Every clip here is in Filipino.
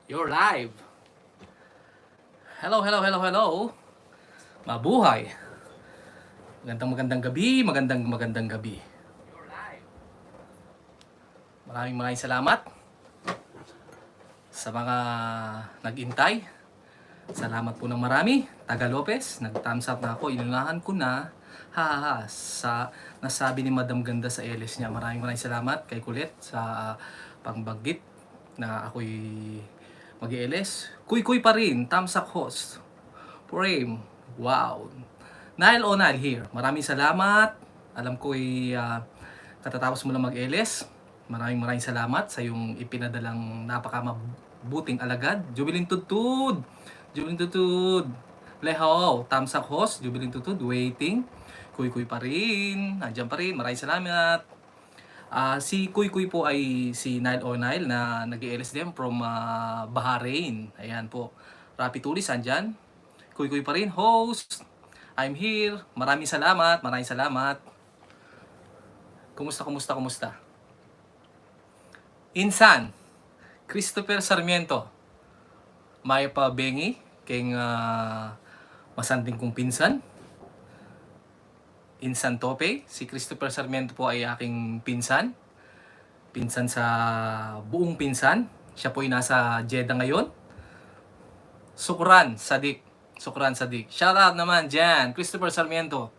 You're live. Hello, hello, hello, hello. Mabuhay. Magandang gabi, magandang gabi. You're live. Maraming salamat sa mga nag-intay. Salamat po ng marami. Taga Lopez, nag-thumbs up na ako. Inunahan ko na. Sa nasabi ni Madam Ganda sa LS niya. Maraming salamat kay Kulit sa pangbanggit na ako'y mag-LS. Kuy pa rin. Thumbs up host. Frame. Wow. Nile o Nile here. Maraming salamat. Alam ko'y katatapos mo lang mag-LS. Maraming salamat sa yung ipinadalang napakamabuting alagad. Jubilin Tutud. Jubilin Tutud. Leho. Thumbs up host. Jubilin Tutud. Waiting. Kuy pa rin. Nandiyan pa rin. Maraming salamat. Si Kuy po ay si Nile o Nile na nag-LS din from Bahrain. Ayan po. Rapi Tulis, andyan. Kuy pa rin. Host. I'm here. Maraming salamat. Kumusta? Insan. Christopher Sarmiento. Maya pa Bengi. Keng masanding kong pinsan. Insan Tope. Si Christopher Sarmiento po ay aking pinsan. Pinsan sa buong pinsan. Siya po ay nasa Jeddah ngayon. Sukran Sadik. Shout out naman dyan. Christopher Sarmiento.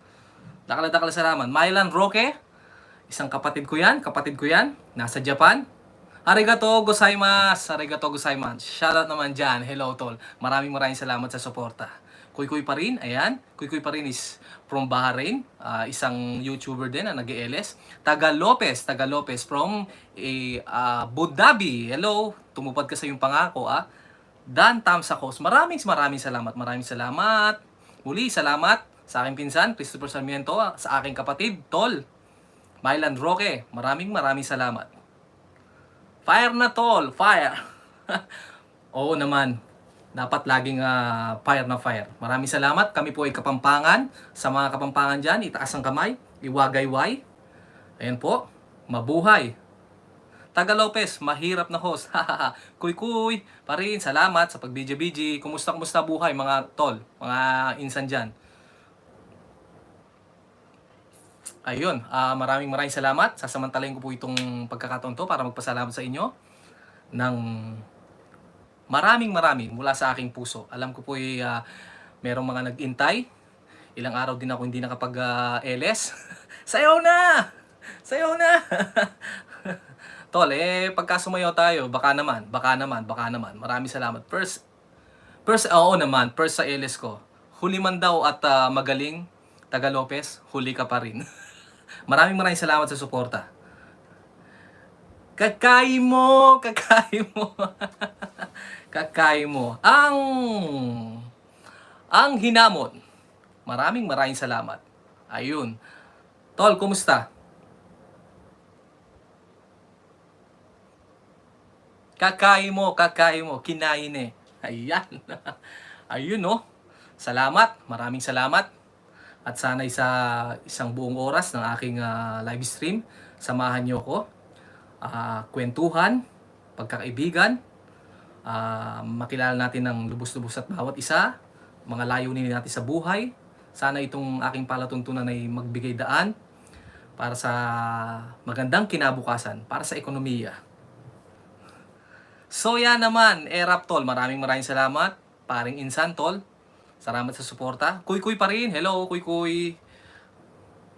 Dakala salamat. Mylan Roque. Isang kapatid ko yan. Nasa Japan. Arigato gozaimasu. Shout out naman dyan. Hello tol. Maraming salamat sa suporta. Kuy pa rin. Ayan. Kuy pa rin is from Bahrain. Isang YouTuber din na nag-LS. Taga Lopez from Abu Dhabi. Hello. Tumupad ka sa yung pangako Dan Tamsakos. Maraming salamat. Muli, salamat sa aking pinsan, Christopher Sarmiento, sa aking kapatid, Tol, Mylan Roque. Maraming salamat. Fire na, Tol. Fire. Oo naman. Dapat laging fire na fire. Maraming salamat. Kami po ay Kapampangan. Sa mga Kapampangan dyan, itaas ang kamay. Iwagayway. Ayan po. Mabuhay. Taga Lopez, mahirap na host. Kuy pa rin. Salamat sa pag-BJ. Kumusta buhay mga tol, mga insan dyan. Ayun, maraming salamat. Sasamantalayin ko po itong pagkakataon to para magpasalamat sa inyo ng maraming mula sa aking puso. Alam ko po merong mga nag-intay. Ilang araw din ako hindi nakapag-LS. Sayaw na! Tol, pagka sumayaw tayo, baka naman. Maraming salamat. First sa LS ko. Huli man daw at magaling, Taga Lopez, huli ka pa rin. maraming salamat sa suporta. Kakay mo. Ang hinamon. Maraming salamat. Ayun. Tol, kumusta? Kakay mo, kinain Ayan. Ayun no. Salamat, maraming salamat. At sana'y sa isang buong oras ng aking live stream, samahan niyo ko. Kwentuhan, pagkakaibigan, makilala natin ng lubos-lubos at bawat isa, mga layunin natin sa buhay. Sana itong aking palatuntunan ay magbigay daan para sa magandang kinabukasan, para sa ekonomiya. So yan naman, Rap Tol, maraming salamat. Paring Insan Tol, salamat sa suporta. Kuy pa rin, hello Kuy.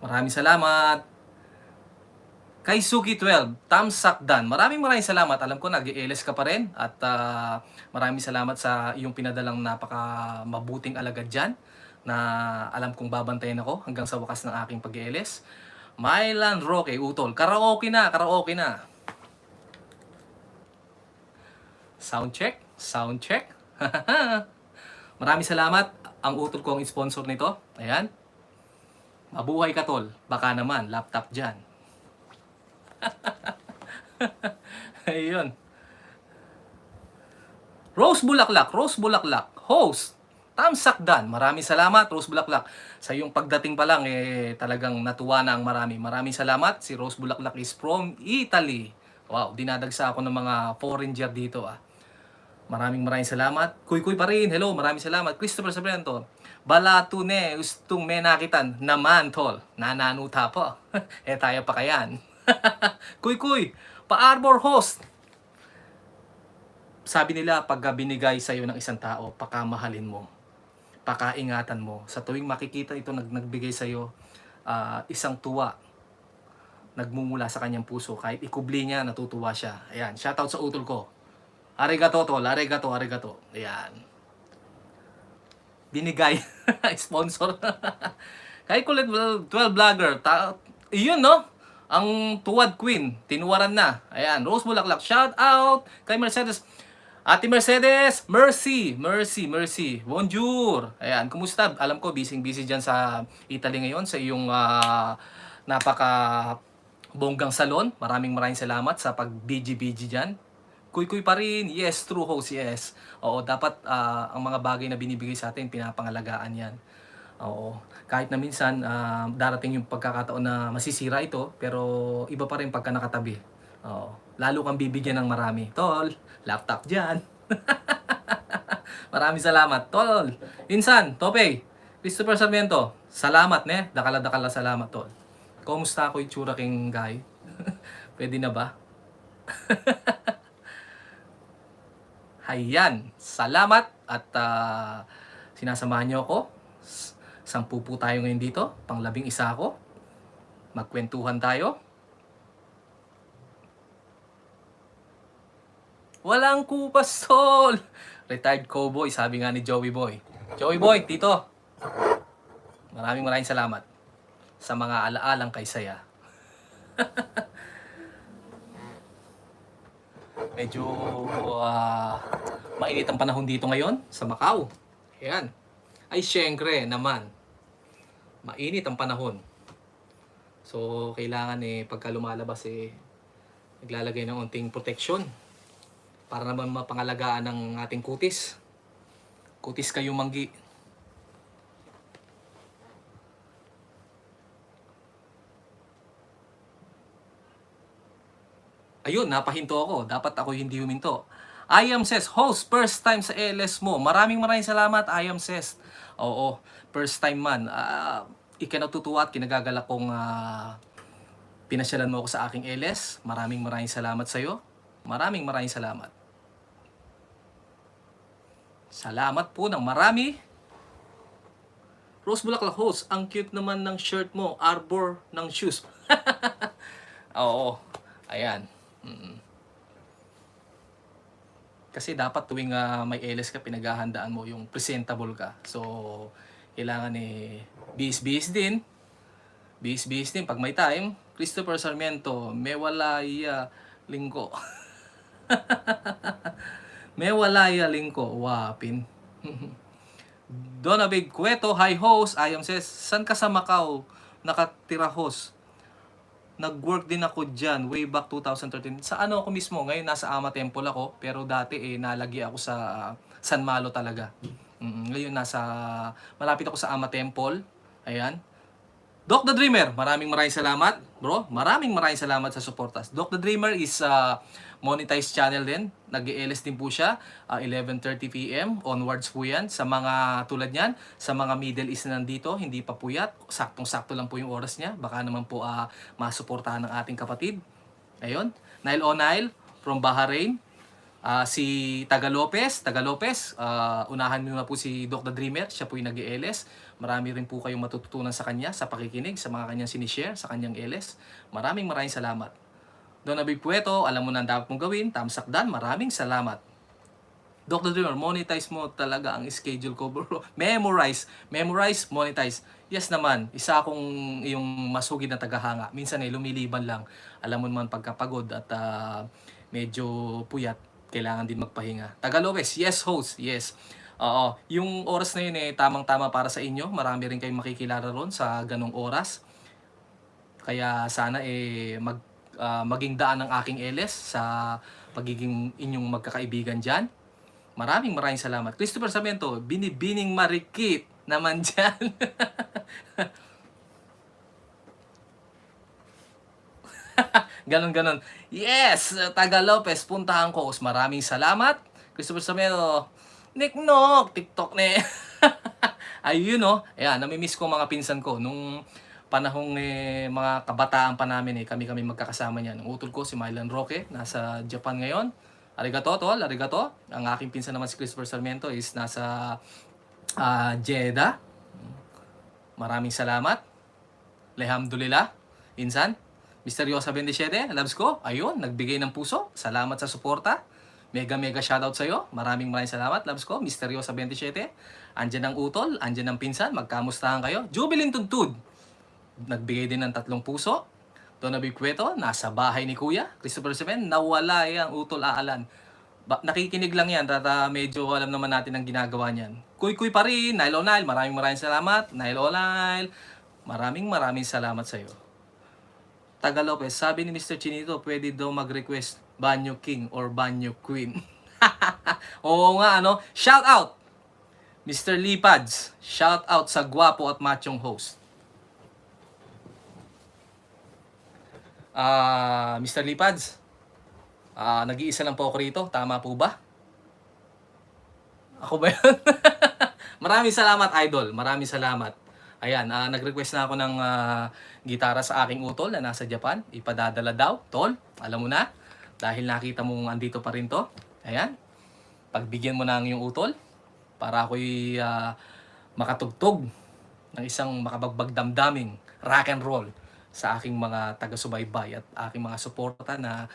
Maraming salamat. Kay Suki 12, Tamsak Dan, maraming salamat. Alam ko nag-LS ka pa rin. At maraming salamat sa iyong pinadalang napaka-mabuting alagad dyan, na alam kong babantayan ako hanggang sa wakas ng aking pag-LS. Mylan Roque, Utol, karaoke na. Sound check. Maraming salamat. Ang Utol ko ang sponsor nito. Ayan. Mabuhay ka, Tol. Baka naman, laptop dyan. Ayun. Rose Bulaklak. Host, Tamsak Dan. Maraming salamat, Rose Bulaklak. Sa iyong pagdating pa lang, talagang natuwa na ang marami. Maraming salamat. Si Rose Bulaklak is from Italy. Wow, dinadagsa ako ng mga foreigner dito Maraming salamat. Kuy pa rin. Hello, maraming salamat. Christopher Sabrento. Balatune, gustong may nakitan naman, tol. Nananuta po. Tayo pa kayan. Kuy, pa-arbor host. Sabi nila, pag binigay sa'yo ng isang tao, pakamahalin mo. Pakaingatan mo. Sa tuwing makikita ito nagbigay sa'yo, isang tuwa nagmumula sa kanyang puso. Kahit ikubli niya, natutuwa siya. Ayan, shoutout sa utol ko. Arigato, tol. Arigato. Ayan. Binigay. Sponsor. Kahit kulit 12 vlogger. Iyon, no? Ang Tuwad Queen. Tinuwaran na. Ayan. Rose Bulaklak. Shout out kay Mercedes. Ate Mercedes. Mercy. Bonjour. Ayan. Kumusta? Alam ko, busy dyan sa Italy ngayon. Sa iyong napaka bonggang salon. Maraming salamat sa pag-BG dyan. Kuy pa rin. Yes, true host, yes. Oo, dapat ang mga bagay na binibigay sa atin, pinapangalagaan yan. Oo. Kahit na minsan, darating yung pagkakataon na masisira ito, pero iba pa rin pagka nakatabi. Oo. Lalo kang bibigyan ng marami. Tol, laptop dyan. Maraming salamat. Tol, Insan, Tope, Christopher Sarmiento, salamat ne. Dakala salamat, tol. Kumusta ako itsura king guy? Pwede na ba? Hayan, salamat at sinasamahan niyo ako. 10 po tayo ngayon dito, pang-11 ako. Magkwentuhan tayo. Walang kupas, tol! Retired cowboy, sabi nga ni Joey Boy. Joey Boy, tito, maraming salamat sa mga alaalang kay saya. Medyo mainit ang panahon dito ngayon sa Macau. Ayan. Ay, syempre naman, mainit ang panahon. So, kailangan pagka lumalabas naglalagay ng unting protection para naman mapangalagaan ng ating kutis. Kutis kayo manggi. Ayun, napahinto ako. Dapat ako hindi huminto. Ayam says, host, first time sa LS mo. Maraming salamat, Ayam says. Oo, first time man. Ikinatutuwa at kinagagalak kong pinasyalan mo ako sa aking LS. Maraming salamat sa iyo. Maraming salamat. Salamat po ng marami. Rose Bulaklak host, ang cute naman ng shirt mo. Arbor ng shoes. Oo, ayan. Kasi dapat tuwing may LS ka, pinaghahandaan mo yung presentable ka. So, kailangan bihis-bihis din. Bihis-bihis din pag may time. Christopher Sarmiento, Mewalaya Lingko. Mewalaya Lingko, wapin. Donabig Cueto, hi host. Ayam says, san ka sa Macau nakatira host? Nag-work din ako dyan way back 2013. Sa ano ako mismo? Ngayon nasa Ama Temple ako. Pero dati nalagi ako sa San Malo talaga. Ngayon malapit ako sa Ama Temple. Ayan. Doc the Dreamer, maraming salamat, bro. Maraming salamat sa suportas. Doc the Dreamer is monetized channel din. Nag-ELS din po siya. 11:30 PM onwards po yan. Sa mga tulad niyan, sa mga Middle East na nandito, hindi pa puyat. Saktong-sakto lang po yung oras niya. Baka naman po masuportahan ng ating kapatid. Ayun. Nile O'Nile from Bahrain. Si Taga Lopez, unahan nyo na po si Doc the Dreamer, siya po yung nag-ELS. Marami rin po kayong matututunan sa kanya, sa pakikinig, sa mga kanyang sinishare, sa kanyang ELS. Maraming salamat. Don Abig Pueto, alam mo na ang dapat mong gawin, tamsakdan, maraming salamat. Doc the Dreamer, monetize mo talaga ang schedule ko, bro. Memorize, monetize. Yes naman, isa akong yung masugid na tagahanga. Minsan lumiliban lang. Alam mo naman pagkapagod at medyo puyat, kailangan din magpahinga. Taga Lopez, yes host, yes. Oo, yung oras na yun tamang-tama para sa inyo. Marami rin kayong makikilala ron sa ganong oras. Kaya sana maging daan ng aking LS sa pagiging inyong magkakaibigan dyan. Maraming salamat. Christopher Sarmiento, binibining marikit naman dyan. Ganon. Yes, Taga Lopez, puntahan ko. Maraming salamat. Christopher Sarmiento, Nick Nok, TikTok ne. Ayun no, ayan, namimiss ko mga pinsan ko. Nung panahong mga kabataan pa namin kami-kami magkakasama niyan. Ang utol ko si Mylan Roque, nasa Japan ngayon. Arigato tol, arigato. Ang aking pinsan naman si Christopher Sarmiento is nasa Jeddah. Maraming salamat. Alhamdulillah. Insan, Misteryosa 27, loves ko. Ayun, nagbigay ng puso. Salamat sa suporta. Mega shoutout sa'yo. Maraming salamat, loves ko. Misteryosa 27. Andyan ang utol, andyan ang pinsan. Magkamustahan kayo. Jubilin Tudtud. Nagbigay din ng 3 puso. Dona Bigcueto, nasa bahay ni Kuya. Christopher Seven, nawala ang utol aalan. Nakikinig lang yan, medyo alam naman natin ang ginagawa niyan. Kuy pa rin, Nile O'Nile, maraming salamat. Nile O'Nile, maraming salamat sa iyo. Taga Lopez, sabi ni Mr. Chinito, pwede daw mag-request Banyo King or Banyo Queen. Oo nga, ano? Shout out! Mr. Lipads, shout out sa gwapo at machong host. Mr. Lipads, nag-iisa lang po ako rito. Tama po ba? Ako ba yun? Maraming salamat, idol. Maraming salamat. Ayan, nag-request na ako ng gitara sa aking utol na nasa Japan. Ipadadala daw. Tol, alam mo na. Dahil nakita mong andito pa rin to. Ayan. Pagbigyan mo na ang iyong utol para ako'y makatugtog ng isang makabagbag damdaming rock and roll sa aking mga taga-subaybay at aking mga suporta na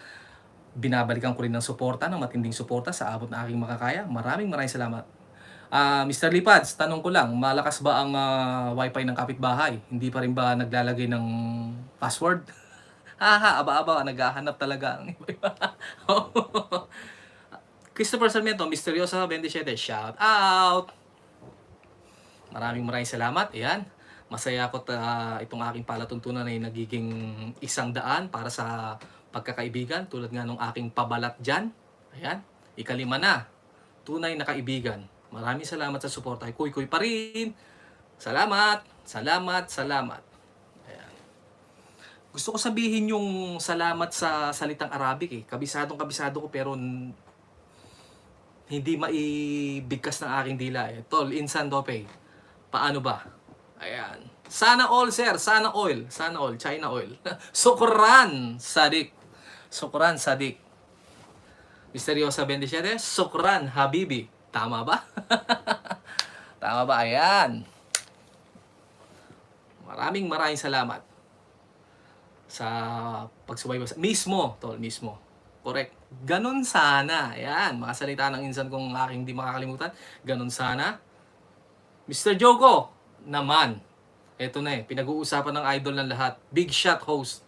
binabalikan ko rin ng suporta, ng matinding suporta sa abot na aking makakaya. Maraming salamat. Mr. Lipads, tanong ko lang, malakas ba ang wifi ng kapitbahay? Hindi pa rin ba naglalagay ng password? Aba, naghahanap talaga ang iba. Christopher Sarmiento, Misteryosa 27, shout out! Maraming salamat. Ayan. Masaya ako itong aking palatuntunan ay nagiging 100 para sa pagkakaibigan tulad nga nung aking pabalat dyan. Ayan, 5 na. Tunay na kaibigan. Maraming salamat sa suporta. Kuy pa rin. Salamat. Ayan. Gusto ko sabihin yung salamat sa salitang Arabic Kabisado ko pero hindi maibigkas ng aking dila Tol, Insan Dope. Paano ba? Ayan. Sana all, sir. Sana all. China oil. Sukran, Sadik. Misteryosa 27. Sukran, Habibi. Tama ba? Tama ba? Ayan. Maraming salamat sa pagsubaybay. Mismo, tol, mismo. Correct. Ganun sana. Ayan. Mga salita ng insan kong aking hindi makakalimutan. Ganun sana. Mr. Joko naman. Ito na pinag-uusapan ng idol ng lahat. Big shot host.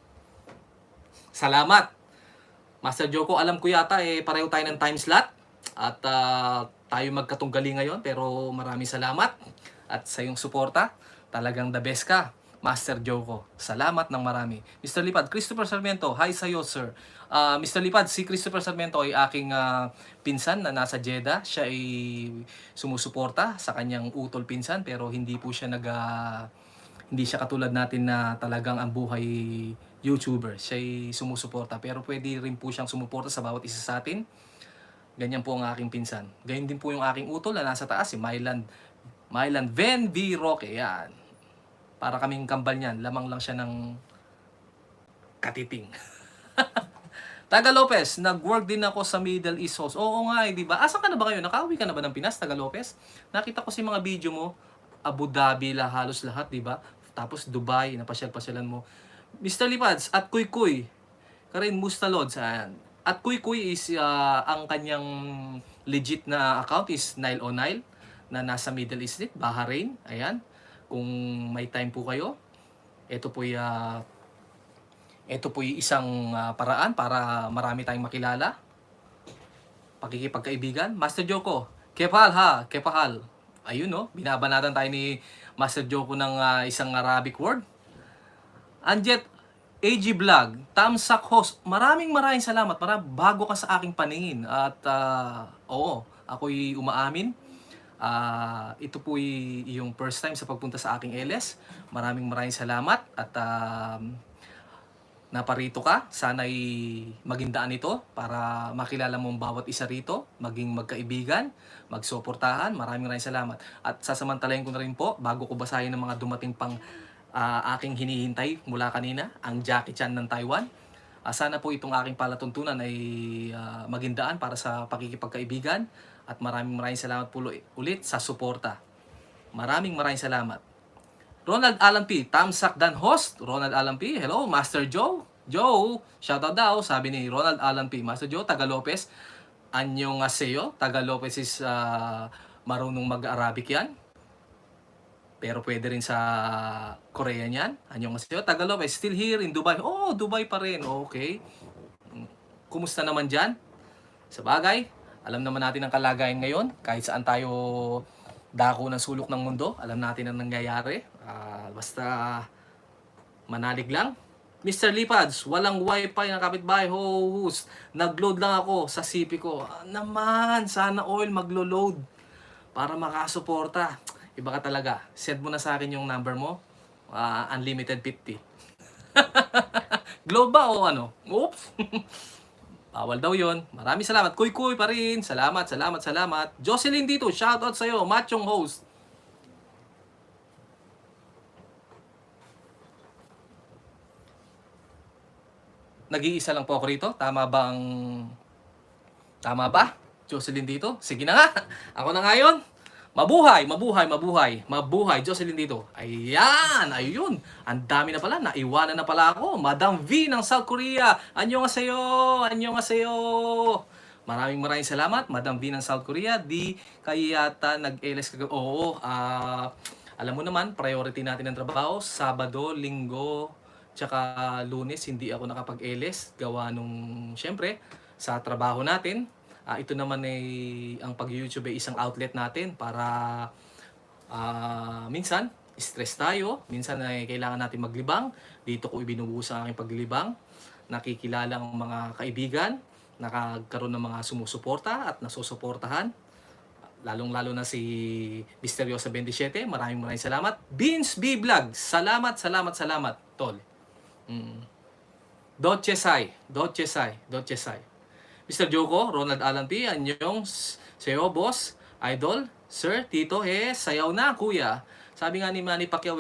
Salamat. Master Joko, alam ko yata pareho tayo ng time slot. At tayo magkatunggali ngayon. Pero maraming salamat. At sa iyong suporta, talagang the best ka. Master Joko. Salamat ng marami. Mr. Lipad, Christopher Sarmiento, hi sa'yo, sir. Mr. Lipad, si Christopher Sarmiento ay aking pinsan na nasa Jeddah. Siya ay sumusuporta sa kanyang utol pinsan pero hindi po siya hindi siya katulad natin na talagang ang buhay YouTuber. Siya ay sumusuporta pero pwede rin po siyang sumuporta sa bawat isa sa atin. Ganyan po ang aking pinsan. Ganyan din po yung aking utol na nasa taas, si Mylan Van V. Roque. Yan. Para kaming kambal niyan. Lamang lang siya ng katiting. Taga Lopez, nag-work din ako sa Middle East host. Oo nga, di ba? Asan ka na ba kayo? Nakauwi ka na ba ng Pinas, Taga Lopez? Nakita ko si mga video mo, Abu Dhabi halos lahat, di ba? Tapos Dubai, napasyal-pasyalan mo. Mr. Lipads, at Kuy, Karin Mustalods, at Kuy is ang kanyang legit na account is Nile O'Nile na nasa Middle East, Bahrain. Ayan. Kung may time po kayo, ito po isang paraan para marami tayong makilala. Pakikipagkaibigan. Master Joko, kepahal. Ayun binabanatan tayo ni Master Joko ng isang Arabic word. Anjet AG Vlog, Tamsak Host, maraming salamat. Bago ka sa aking paningin. At ako'y umaamin. Ito po yung first time sa pagpunta sa aking LS. Maraming salamat. At naparito ka. Sana'y maging daan ito para makilala mo ang bawat isa rito, maging magkaibigan, magsuportahan. Maraming salamat. At sasamantalahin ko na rin po, bago ko basahin ang mga dumating pang aking hinihintay mula kanina, ang Jackie Chan ng Taiwan. Sana po itong aking palatuntunan ay maging daan para sa pakikipagkaibigan. At maraming salamat po ulit sa suporta. Maraming salamat. Ronald Alan P. Tamsak Dan host. Ronald Alan P. Hello, Master Joe. Joe, shoutout daw. Sabi ni Ronald Alan P. Master Joe, taga Lopez. Annyeonghaseyo. Taga Lopez is marunong mag-Arabic yan. Pero pwede rin sa Korean yan. Annyeonghaseyo. Taga Lopez, still here in Dubai. Oh, Dubai pa rin. Okay. Kumusta naman dyan? Sa bagay, alam naman natin ang kalagayan ngayon. Kahit saan tayo dako ng sulok ng mundo, alam natin ang nangyayari. Basta manalig lang. Mr. Lipads, walang wifi ng kapitbahay host. Nag-load lang ako sa CP ko. Naman, sana all maglo-load para makasuporta. Iba ka talaga. Send mo na sa akin yung number mo. Unlimited 50. Globe ba o ano? Oops. Bawal daw yon. Maraming salamat. Kuy pa rin. Salamat. Jocelyn dito, shoutout sa'yo. Machong host. Nag-iisa lang po ako rito. Tama ba? Jocelyn dito? Sige na nga. Ako na nga yun. Mabuhay. Jocelyn dito. Ayan. Ayun. Ang dami na pala. Naiwanan na pala ako. Madam V ng South Korea. Annyeonghaseyo. Maraming salamat. Madam V ng South Korea. Di kayo yata nag-LS kagabi. Oo. Alam mo naman, priority natin ang trabaho. Sabado, Linggo, tsaka Lunes, hindi ako nakapag-LS. Gawa nung, syempre, sa trabaho natin. Ito naman ay ang pag-YouTube ay isang outlet natin para minsan stress tayo, minsan ay kailangan natin maglibang. Dito ko ibinubuhos ang aking paglibang. Nakikilala ang mga kaibigan, nakagkaroon ng mga sumusuporta at nasusuportahan. Lalong-lalo na si Misteriosa 27. Maraming salamat. Beans B Vlog. Salamat, tol. Doche Sai. Mr. Joko, Ronald Alan P. Anyong sayo, boss, idol, sir, tito, sayaw na, kuya. Sabi nga ni Manny Pacquiao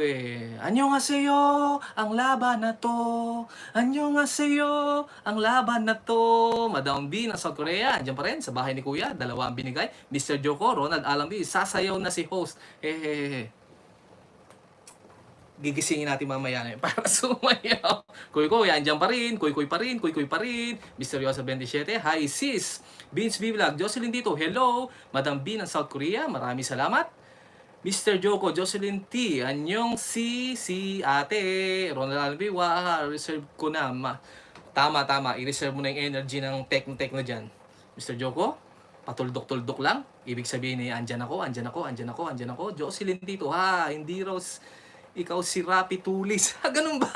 Annyeonghaseyo, ang laban na to. Annyeonghaseyo, ang laban na to. Madam B ng South Korea, andyan pa rin sa bahay ni kuya. Dalawa ang binigay. Mr. Joko, Ronald Alan P. Sasayaw na si host. Gigisingin natin mamaya para sumayaw. Kuy, andyan pa rin. Kuy pa rin. Misteriosa 27. Hi sis. Beans B Vlog. Jocelyn dito. Hello. Madam B ng South Korea. Maraming salamat. Mr. Joko. Jocelyn T. Anyong si ate. Ronald Albi. Reserve ko na. Tama. I-reserve mo na yung energy ng techno dyan. Mr. Joko. Patuldok-tuldok lang. Ibig sabihin andyan ako. Jocelyn dito. Hindi Rose. Ikaw si Rapi Tulis. Ganun ba?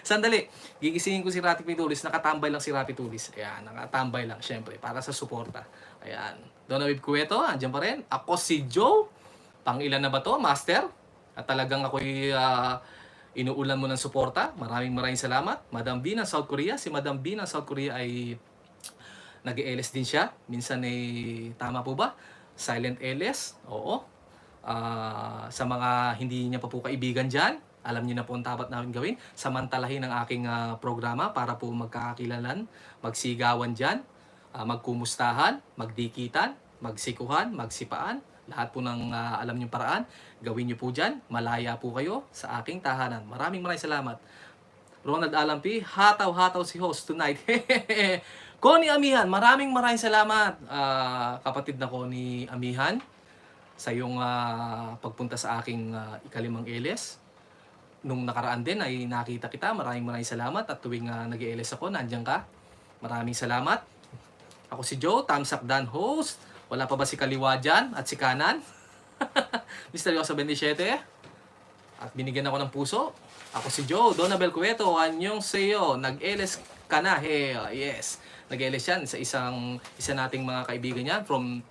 Sandali. Gigisingin ko si Rapi Tulis. Nakatambay lang si Rapi Tulis. Ayan, nakatambay lang syempre para sa suporta. Ayan. Donawib Cueto, andyan pa rin. Ako si Joe. Pang-ilan na ba to, Master? At talagang ako'y inuulan mo ng suporta. Maraming salamat. Madam B ng South Korea. Si Madam B ng South Korea ay nag-LS din siya. Minsan tama po ba? Silent LS. Oo. Sa mga hindi niya pa po kaibigan dyan, alam niyo na po ang dapat namin gawin. Samantalahin ang aking programa para po magkakakilalan, magsigawan dyan, magkumustahan, magdikitan, magsikuhan, magsipaan. Lahat po ng alam niyong paraan, gawin niyo po dyan. Malaya po kayo sa aking tahanan. Maraming salamat. Ronald Alan P. Hataw si host tonight. Connie Amihan, maraming salamat. Kapatid na Connie Amihan, sa iyong pagpunta sa aking ikalimang LS. Nung nakaraan din ay nakita kita. Maraming salamat. At tuwing nag-LS ako, nandiyan ka. Maraming salamat. Ako si Joe, Tamsak Dan host. Wala pa ba si kaliwa dyan at si kanan? Misteriosa 27. At binigyan ako ng puso. Ako si Joe, Donabel Cueto. Anyong sayo. Nag-LS ka na. Yes. Nag-LS yan sa isa nating mga kaibigan yan from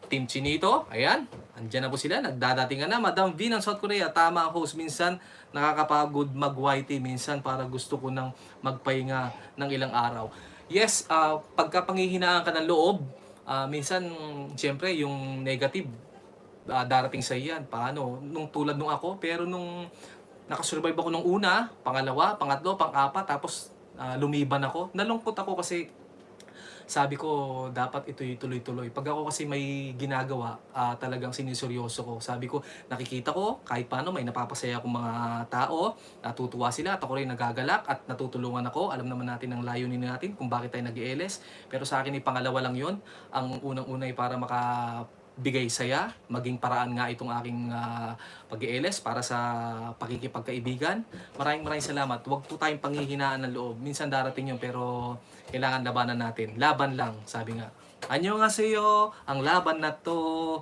Team Chinito. Ayan. Andiyan na po sila, nagdadatingan na. Madam V ng South Korea, tama ang host. Minsan nakakapagod mag-YT, minsan para gusto ko nang magpahinga ng ilang araw. Yes, pagka panghihinaan ka ng loob, minsan, siyempre, yung negative, darating sa iyan. Paano? Nung tulad nung ako, pero nung nakasurvive ako nung una, pangalawa, pangatlo, pang-apat, tapos lumiban ako. Nalungkot ako kasi sabi ko, dapat ito tuloy-tuloy. Pag ako kasi may ginagawa, talagang siniseryoso ko. Sabi ko, nakikita ko, kahit paano may napapasaya akong mga tao, natutuwa sila at ako rin nagagalak at natutulungan ako. Alam naman natin ang layunin natin kung bakit tayo nag-ELS. Pero sa akin, pangalawa lang yon. Ang unang-una ay para makabigay saya, maging paraan nga itong aking pag-ELS para sa pakikipagkaibigan. Maraming salamat. Huwag po tayong panghihinaan ng loob. Minsan darating yun pero kailangan labanan natin. Laban lang, sabi nga. Anyo nga sa'yo, ang laban na to.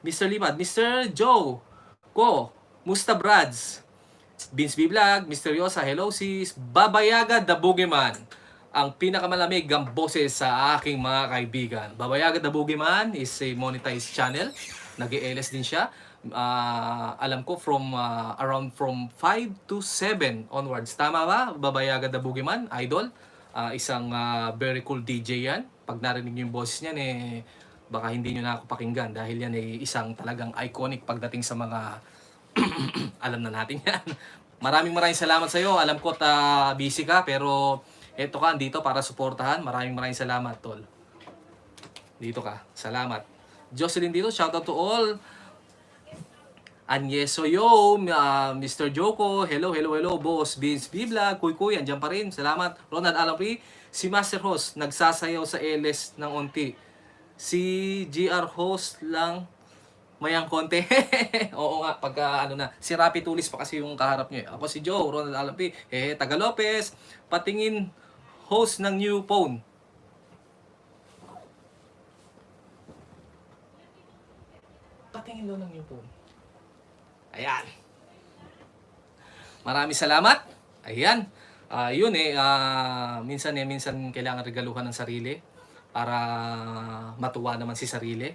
Mr. Limad, Mr. Joe, ko, Musta Brads, Vince B. Vlog, Misteryosa, hello sis, Babayaga the Boogeyman, ang pinakamalamig ang boses sa aking mga kaibigan. Babayaga the Boogeyman is a monetized channel. Nag-ELS din siya. Alam ko around from 5 to 7 onwards. Tama ba? Babayaga the Boogeyman, idol. Isang very cool DJ yan. Pag narinig niyo yung boses niyan, baka hindi niyo na ako pakinggan dahil yan ay isang talagang iconic pagdating sa mga alam na natin yan. Maraming salamat sa iyo. Alam ko busy ka pero eto ka dito para suportahan. Maraming salamat, tol. Dito ka. Salamat. Jocelyn dito, shout out to all. Anyeso yo, Mr. Joko, hello, boss, Vince B. Vlog, Kuy, andyan pa rin, salamat. Ronald Alamri, si Master Host, nagsasayaw sa LS ng unti. Si GR Host lang, mayang konti. Oo nga, pagka si Rapi Tulis pa kasi yung kaharap niyo. Ako si Joe, Ronald Alamri, Taga Lopez, patingin host ng new phone. Patingin daw ng new phone. Ayan. Maraming salamat. Ayan. Yun minsan kailangan regaluhan ng sarili para matuwa naman si sarili.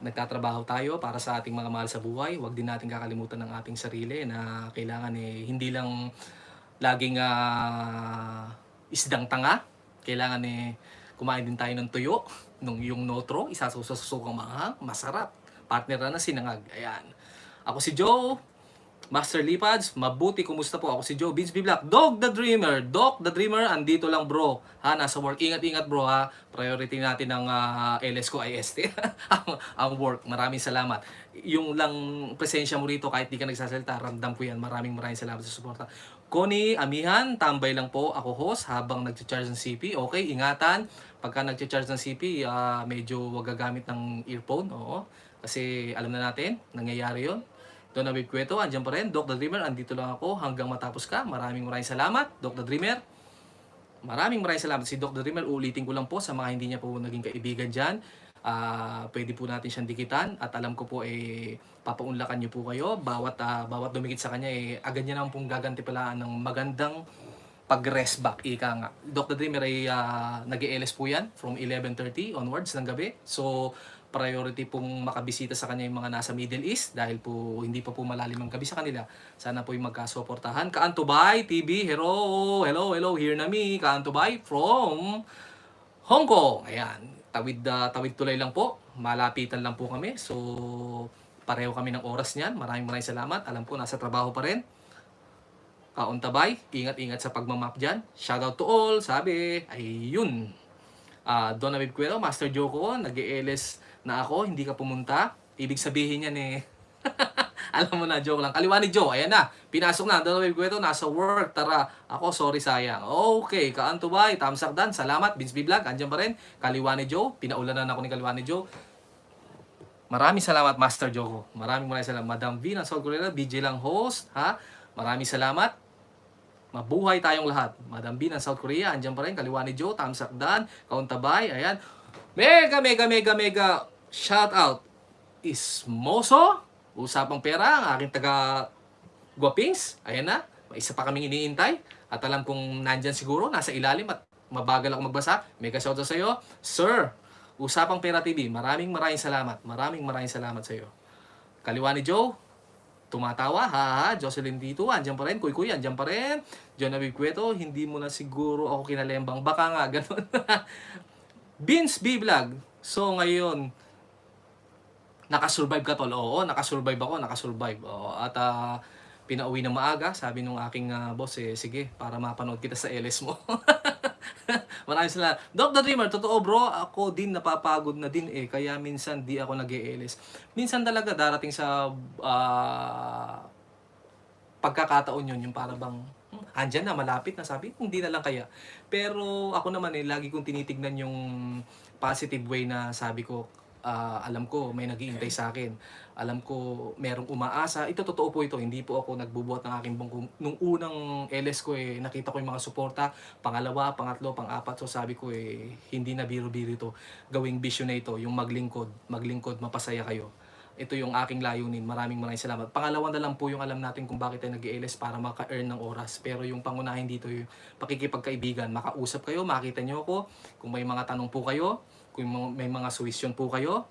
Nagtatrabaho tayo para sa ating mga mahal sa buhay. Huwag din natin kakalimutan ng ating sarili na kailangan hindi lang laging isdang tanga. Kailangan kumain din tayo ng tuyo, yung notro, isasusukang mahang, masarap. Partner na sinangag. Ayan. Ako si Joe, Master Lipads, mabuti, kumusta po? Ako si Joe, Vince B. Black, Doc the Dreamer, andito lang bro. Nasa work, ingat bro ha. Priority natin ng LS ko, IST, ang work. Maraming salamat. Yung lang presensya mo rito, kahit di ka nagsasalita, ramdam ko yan. Maraming salamat sa suporta. Connie Amihan, tambay lang po ako host habang nag-charge ng CP. Okay, ingatan. Pagka nag-charge ng CP, medyo wag gagamit ng earphone. Oo. Kasi alam na natin, nangyayari yon. Don Abib Cueto, andyan pa rin. Doc the Dreamer, andito lang ako hanggang matapos ka. Maraming salamat, Doc the Dreamer. Maraming salamat si Doc the Dreamer. Ulitin ko lang po sa mga hindi niya po naging kaibigan dyan. Pwede po natin siyang dikitan. At alam ko po, papaunlakan niyo po kayo. Bawat dumikit sa kanya, agad niya naman pong gagantipalaan ng magandang pag-rest back. Ika nga. Doc the Dreamer ay nag-ELS po yan from 11:30 onwards ng gabi. So, priority pong makabisita sa kanya yung mga nasa Middle East dahil po hindi pa po malalim ang gabi sa kanila. Sana po yung magkasuportahan. Kaantubay TV, hello, here na me, Kaantubay from Hong Kong. Ayan, tawid tulay lang po, malapitan lang po kami. So, pareho kami ng oras niyan. Maraming salamat. Alam ko, nasa trabaho pa rin. Kauntabay, ingat sa pagmamap dyan. Shoutout to all, sabi, ayun. Don Abib Cuero, Master Joko, nag-ELS na ako, hindi ka pumunta. Ibig sabihin yan alam mo na, joke lang. Kaliwa ni Joe, ayan na. Pinasok na. Don Abib Cuero, nasa work. Tara, ako, sorry sayang. Okay, Kaantubay, Tamsak Dan, salamat. Vince B. Vlog, andyan pa rin. Kaliwa ni Joe, pinaulanan ako ni Kaliwa ni Joe. Maraming salamat, Master Joko. Maraming salamat. Madam V ng South Korea, BJ lang host. Maraming salamat. Mabuhay tayong lahat. Madam B ng South Korea, andyan pa rin. Kaliwa ni Joe, Tamsak Dan, Kauntabay, ayan. Mega shout out Ismoso, Usapang Pera, ang aking taga Guapings. Ayan na, isa pa kaming iniintay. At alam kong nandyan siguro, nasa ilalim at mabagal ako magbasa. Mega shout out sa iyo, Sir Usapang Pera TV, maraming salamat. Maraming salamat sa iyo. Kaliwa ni Joe, tumatawa, ha ha. Jocelyn Tito, andyan pa rin. Kuy Kuy, andyan pa rin. John Abib Cueto, hindi mo na siguro ako kinalembang. Baka nga, ganun. Vince B. Vlog. So, ngayon, nakasurvive ka, tol. Oo, nakasurvive ako, nakasurvive. Oo, at pinauwi na maaga. Sabi nung aking boss, sige, para mapanood kita sa LS mo. Maraming salamat. Doc the Dreamer, totoo bro, ako din napapagod na din kaya minsan di ako nag-e-LS. Minsan talaga darating sa pagkakataon yun, yung para bang, andyan na, malapit na, sabi, hindi na lang kaya. Pero ako naman lagi kong tinitignan yung positive way na sabi ko, alam ko may nag-iintay sa akin. Alam ko merong umaasa. Ito totoo po ito. Hindi po ako nagbubuhat ng aking bangkong. Nung unang LS ko nakita ko yung mga suporta. Pangalawa, pangatlo, pang-apat. So sabi ko hindi na biro-biro ito. Gawing vision na ito. Yung maglingkod. Maglingkod, mapasaya kayo. Ito yung aking layunin. Maraming salamat. Pangalawa na lang po yung alam natin kung bakit tayo nag-LS para maka-earn ng oras. Pero yung pangunahin dito yung pakikipagkaibigan. Makausap kayo, makita nyo ako. Kung may mga tanong po kayo, kung may mga suwisyon po kayo,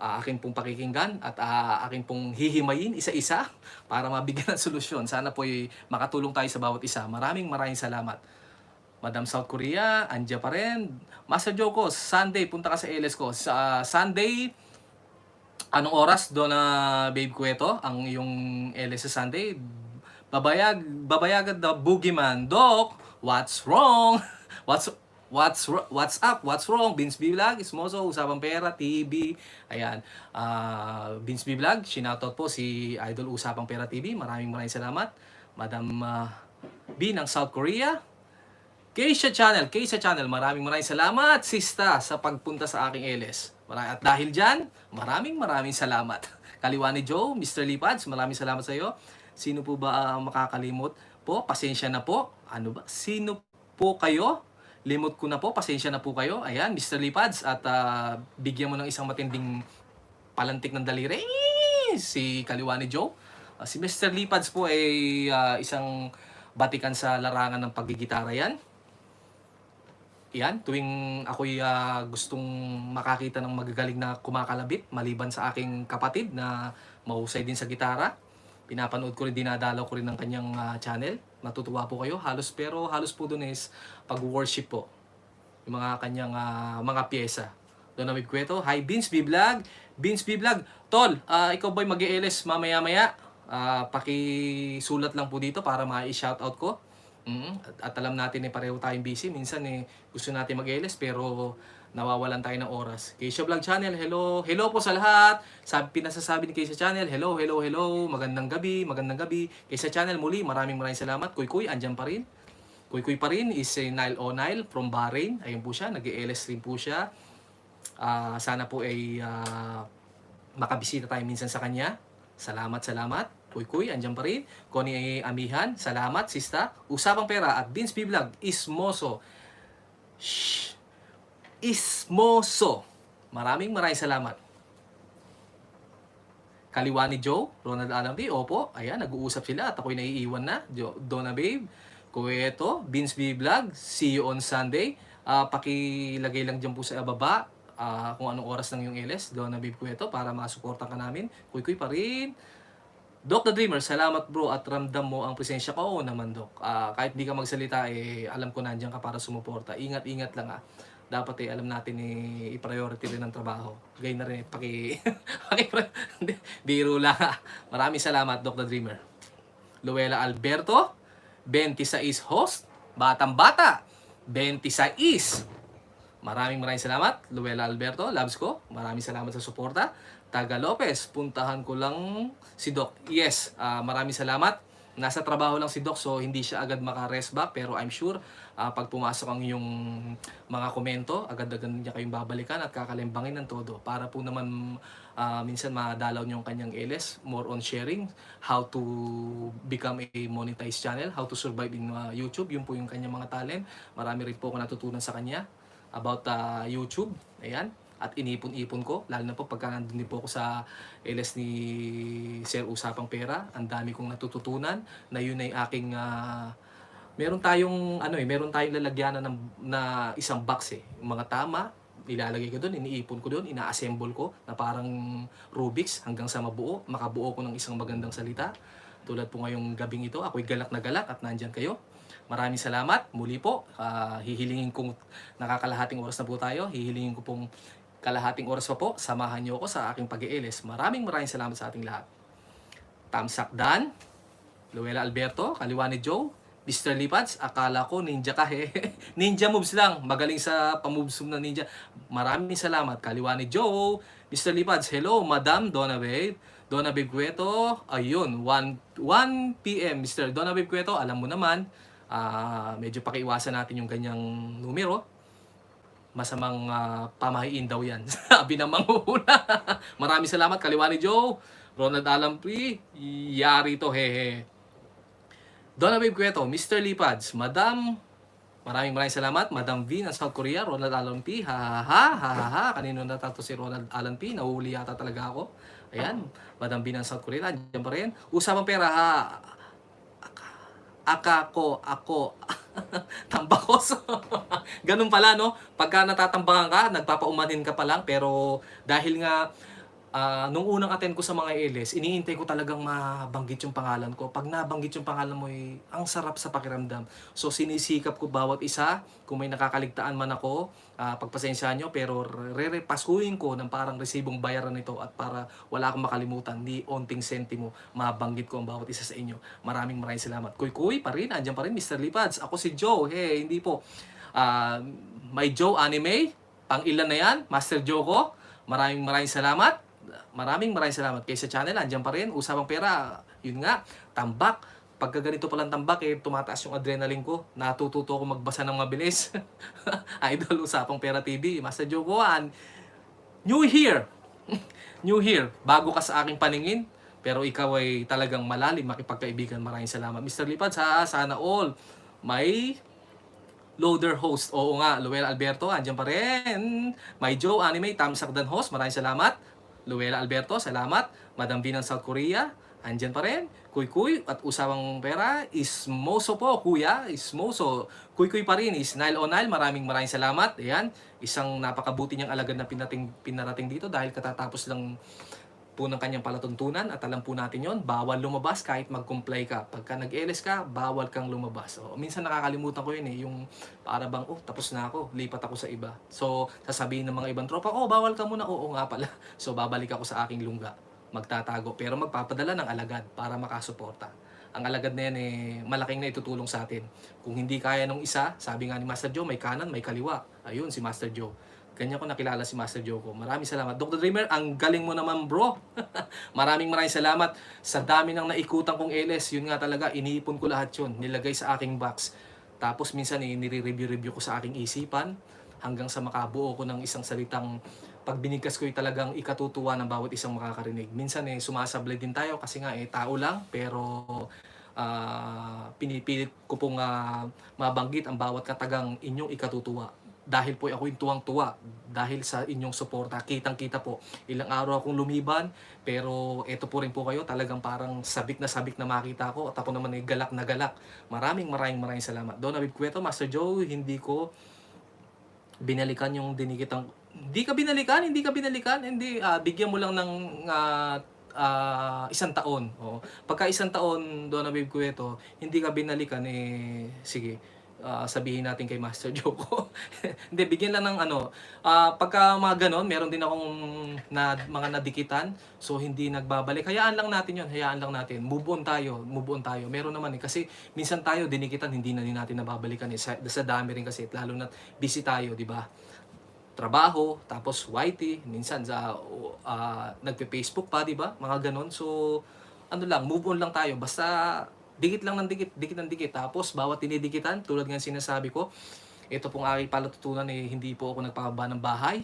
akin pong pakikinggan at akin pong hihimayin isa-isa para mabigyan ng solusyon. Sana po makatulong tayo sa bawat isa. Maraming salamat. Madam South Korea, andyan pa rin. Master Joko, Sunday, punta ka sa LS ko. Sa Sunday, anong oras doon na Babe Cueto? Ang yung LS sa Sunday, babayagan the boogeyman. Doc, what's wrong? What's up? What's wrong? Vince B Vlog, Ismoso, Usapang Pera, TV. Ayan. Vince B Vlog, sinoutout po si Idol Usapang Pera TV. Maraming salamat. Madam B ng South Korea. Keisha Channel, maraming salamat, sista, sa pagpunta sa aking LS. At dahil dyan, maraming salamat. Kaliwa ni Joe, Mr. Lipads, maraming salamat sa iyo. Sino po ba makakalimot po? Pasensya na po. Ano ba? Sino po kayo? Limot ko na po, pasensya na po kayo. Ayan, Mr. Lipads, at bigyan mo ng isang matinding palantik ng daliri. Si Kaliwa ni Joe. Si Mr. Lipads po ay isang batikan sa larangan ng paggigitara yan. Yan, tuwing ako'y gustong makakita ng magagaling na kumakalabit, maliban sa aking kapatid na mahusay din sa gitara, pinapanood ko rin, dinadalaw ko rin ng kanyang channel. Matutuwa po kayo. Halos po doon is pag-worship po. Yung mga kanyang mga pyesa. Doon na Cueto. Hi, Vince B Vlog. Vince B Vlog. Tol, ikaw ba'y mag-e-LS mamaya-maya? Pakisulat lang po dito para ma-shoutout ko. At alam natin pareho tayong busy. Minsan gusto natin mag-LS pero nawawalan tayo ng oras. Keisha Vlog Channel, hello. Hello po sa lahat. Pinasasabi ni Keisha Channel, hello. Magandang gabi. Keisha Channel muli, maraming salamat. Kuy Kuy, andyan pa rin. Kuy Kuy pa rin is Nile O'Nile from Bahrain. Ayun po siya, nag-LS rin po siya. Sana po ay makabisita tayo minsan sa kanya. Salamat. Kuy, andyan pa rin. Connie Amihan, salamat, sista. Usapang Pera at Vince B Vlog, Ismoso. Ismoso. Maraming salamat. Kaliwa ni Joe, Ronald Alambi, opo. Ayan, nag-uusap sila at ako'y naiiwan na. Donna Babe, Cueto, Vince B Vlog, see you on Sunday. Pakilagay lang dyan po sa baba kung anong oras ng yung LS, Donna Babe Cueto, para masuportan ka namin. Kuy pa rin. Doc the Dreamer, salamat bro at ramdam mo ang presensya ko. Oo naman, Doc. Kahit di ka magsalita, alam ko nandiyan ka para sumuporta. Ingat lang Dapat alam natin i-priority rin ang trabaho. Gayun na rin, biro lang Maraming salamat, Doc the Dreamer. Luella Alberto, 26 host, Batang Bata, 26. Maraming salamat, Luella Alberto, loves ko. Maraming salamat sa suporta. Taga Lopez, puntahan ko lang si Doc. Yes, maraming salamat. Nasa trabaho lang si Doc, so hindi siya agad maka-rest back. Pero I'm sure, pag pumasok ang yung mga komento, agad-agad niya kayong babalikan at kakalembangin ng todo. Para po naman minsan madalaw niyo yung kanyang LS, more on sharing, how to become a monetized channel, how to survive in YouTube. Yun po yung kanyang mga talent. Marami rin po ako natutunan sa kanya about YouTube. Ayan. At inipon-ipon ko, lalo na po pagka nandun din po ako sa LS ni Sir Usapang Pera. Ang dami kong natututunan na yun ay aking meron tayong lalagyanan na isang box mga tama, Ilalagay ko doon, iniipon ko doon, ina-assemble ko na parang Rubik's hanggang sa makabuo ko ng isang magandang salita. Tulad po ngayong gabing ito, ako'y galak na galak at nandyan kayo. Maraming salamat. Muli po, hihilingin kong nakakalahating oras na po tayo. Hihilingin ko pong kalahating oras pa po. Samahan niyo ako sa aking pag-i-LS. Maraming salamat sa ating lahat. Tamsak Dan, Luella Alberto, kaliwa ni Joe, Mr. Lipads, akala ko ninja ka ninja moves lang, magaling sa pamoves na ninja. Maraming salamat, kaliwa ni Joe, Mr. Lipads, hello, Madam Donababe, Donababe Cueto, ayun, 1 p.m. Mr. Donababe Cueto, alam mo naman, medyo pakiiwasan natin yung ganyang numero. Masamang pamahiin daw yan. Sabi ng manghuhula. Maraming salamat, kaliwa ni Joe, Ronald Alampi, yari to, hehe. Donababe Cueto, Mr. Lipads, Madam, maraming salamat, Madam V ng South Korea, Ronald Alan P, ha ha ha ha ha ha, kanino natato si Ronald Alan P, nahuhuli yata talaga ako. Ayan, Madam V ng South Korea, dyan pa rin. Usapang pera, ha, ako, tambakos. Ganun pala, no? Pagka natatambakan ka, nagpapaumanin ka pa lang, pero dahil nga, nung unang attend ko sa mga LS, iniintay ko talagang mabanggit yung pangalan ko. Pag nabanggit yung pangalan mo, ang sarap sa pakiramdam. So sinisikap ko bawat isa. Kung may nakakaligtaan man ako, pagpasensya nyo, pero repasuhin ko ng parang resibong bayaran nito at para wala akong makalimutan, ni onting sentimo, mabanggit ko ang bawat isa sa inyo. Maraming salamat. Kuy pa rin, andyan pa rin, Mr. Lipads. Ako si Joe. Hey, hindi po. May Joe Anime, pang ilan na yan, Master Joe ko. Maraming salamat. Maraming salamat kayo sa channel. Andiyan pa rin, usapang pera. Yun nga, tambak. Pagka ganito palang tambak, tumataas yung adrenaline ko. Natututo ako magbasa ng mabilis. Idol, Usapang Pera TV. Master Joe Goan. New here. New here. Bago ka sa aking paningin, pero ikaw ay talagang malalim, makipagkaibigan. Maraming salamat. Mr. Lipads, sana all. May loader host. Oo nga, Luella Alberto, andyan pa rin. May Joe Anime, Tamsak Dan host. Maraming salamat. Luella Alberto, salamat. Madam B ng South Korea, andyan pa rin. Kuy at Usapang Pera, Ismoso po, kuya. Ismoso. Kuy pa rin. Isnail Onail, maraming salamat. Ayan, isang napakabuti niyang alagad na pinarating dito dahil katatapos lang po ng kanyang palatuntunan at alam po natin yon, bawal lumabas kahit mag-comply ka. Pagka nag-LS ka, bawal kang lumabas. So, minsan nakakalimutan ko yun yung para bang, tapos na ako, lipat ako sa iba. So, sasabihin ng mga ibang tropa, bawal ka muna, oo nga pala. So, babalik ako sa aking lungga, magtatago, pero magpapadala ng alagad para makasuporta. Ang alagad na yan malaking na itutulong sa atin. Kung hindi kaya nung isa, sabi nga ni Master Joe, may kanan, may kaliwa. Ayun, si Master Joe. Ganyan ko nakilala si Master Joe ko. Maraming salamat. Dr. Dreamer, ang galing mo naman bro. maraming salamat. Sa dami ng naikutan kong LS, yun nga talaga, iniipon ko lahat yun. Nilagay sa aking box. Tapos minsan nire-review ko sa aking isipan hanggang sa makabuo ko ng isang salitang pag binigkas ko talagang ikatutuwa ng bawat isang makakarinig. Minsan sumasablay din tayo kasi nga tao lang, pero pinipilit ko pong mabanggit ang bawat katagang inyong ikatutuwa. Dahil po ako yung tuwang-tuwa dahil sa inyong suporta. Kitang-kita po. Ilang araw akong lumiban, pero eto po rin po kayo. Talagang parang sabik na makita ko. At ako naman galak na galak. Maraming salamat. Donababe Cueto, Master Joe, hindi ko binalikan yung dinikitang... Hindi ka binalikan. Hindi, bigyan mo lang ng isang taon. Pagka isang taon, Donababe Cueto, hindi ka binalikan, sige. Sabihin natin kay Master Joe ko. Hindi, bigyan lang ng pagka mga ganon, meron din akong mga nadikitan, so hindi nagbabalik. Hayaan lang natin yun, move on tayo. Meron naman kasi minsan tayo dinikitan, hindi na din natin nababalikan sa dami rin kasi, lalo na busy tayo, di ba? Trabaho, tapos YT, minsan nagpe-Facebook pa, di ba? Mga ganon, so move on lang tayo, basta dikit lang ng dikit. Tapos bawat dinidikitan, tulad ng sinasabi ko, ito pong aking palatutunan hindi po ako nagpapaba ng bahay.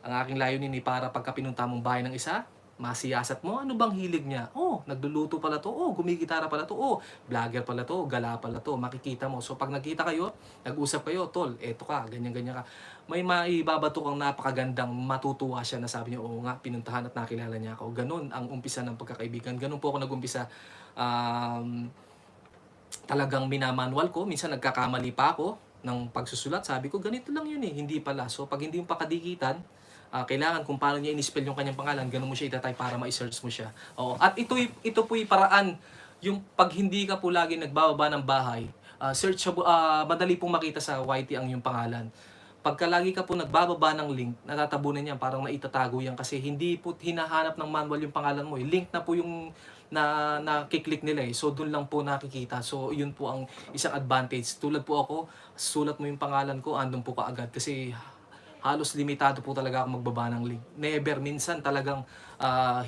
Ang aking layunin para pagka pinunta mong bahay ng isa, masiyasat mo, ano bang hilig niya? Nagluluto pala to, gumigitara pala to, vlogger pala to, gala pala to, makikita mo. So pag nagkita kayo, nag-usap kayo, tol, eto ka, ganyan ka. May maibabato kang napakagandang, matutuwa siya na sabi niya, oo nga, pinuntahan at nakilala niya ako. Ganun ang umpisa ng pagkakaibigan. Ganun po ako nag-umpisa. Talagang minamanual ko, minsan nagkakamali pa ako, ng pagsusulat. Sabi ko, ganito lang yun eh. Hindi pala. So, pag hindi mo pa kadikitan, kailangan kung paano niya in-spell yung kanyang pangalan, ganun mo siya itatay para ma-search mo siya. Oo. At ito po yung paraan, yung pag hindi ka po lagi nagbababa ng bahay, madali pong makita sa YT ang yung pangalan. Pagka lagi ka po nagbababa ng link, natatabunan yan, parang naitatago yan kasi hindi po hinahanap ng manual yung pangalan mo eh. Link na po yung nakiklik nila eh. So, doon lang po nakikita. So, yun po ang isang advantage. Tulad po ako, sulat mo yung pangalan ko, andun po kaagad. Kasi halos limitado po talaga ako magbaba ng link. Never, minsan talagang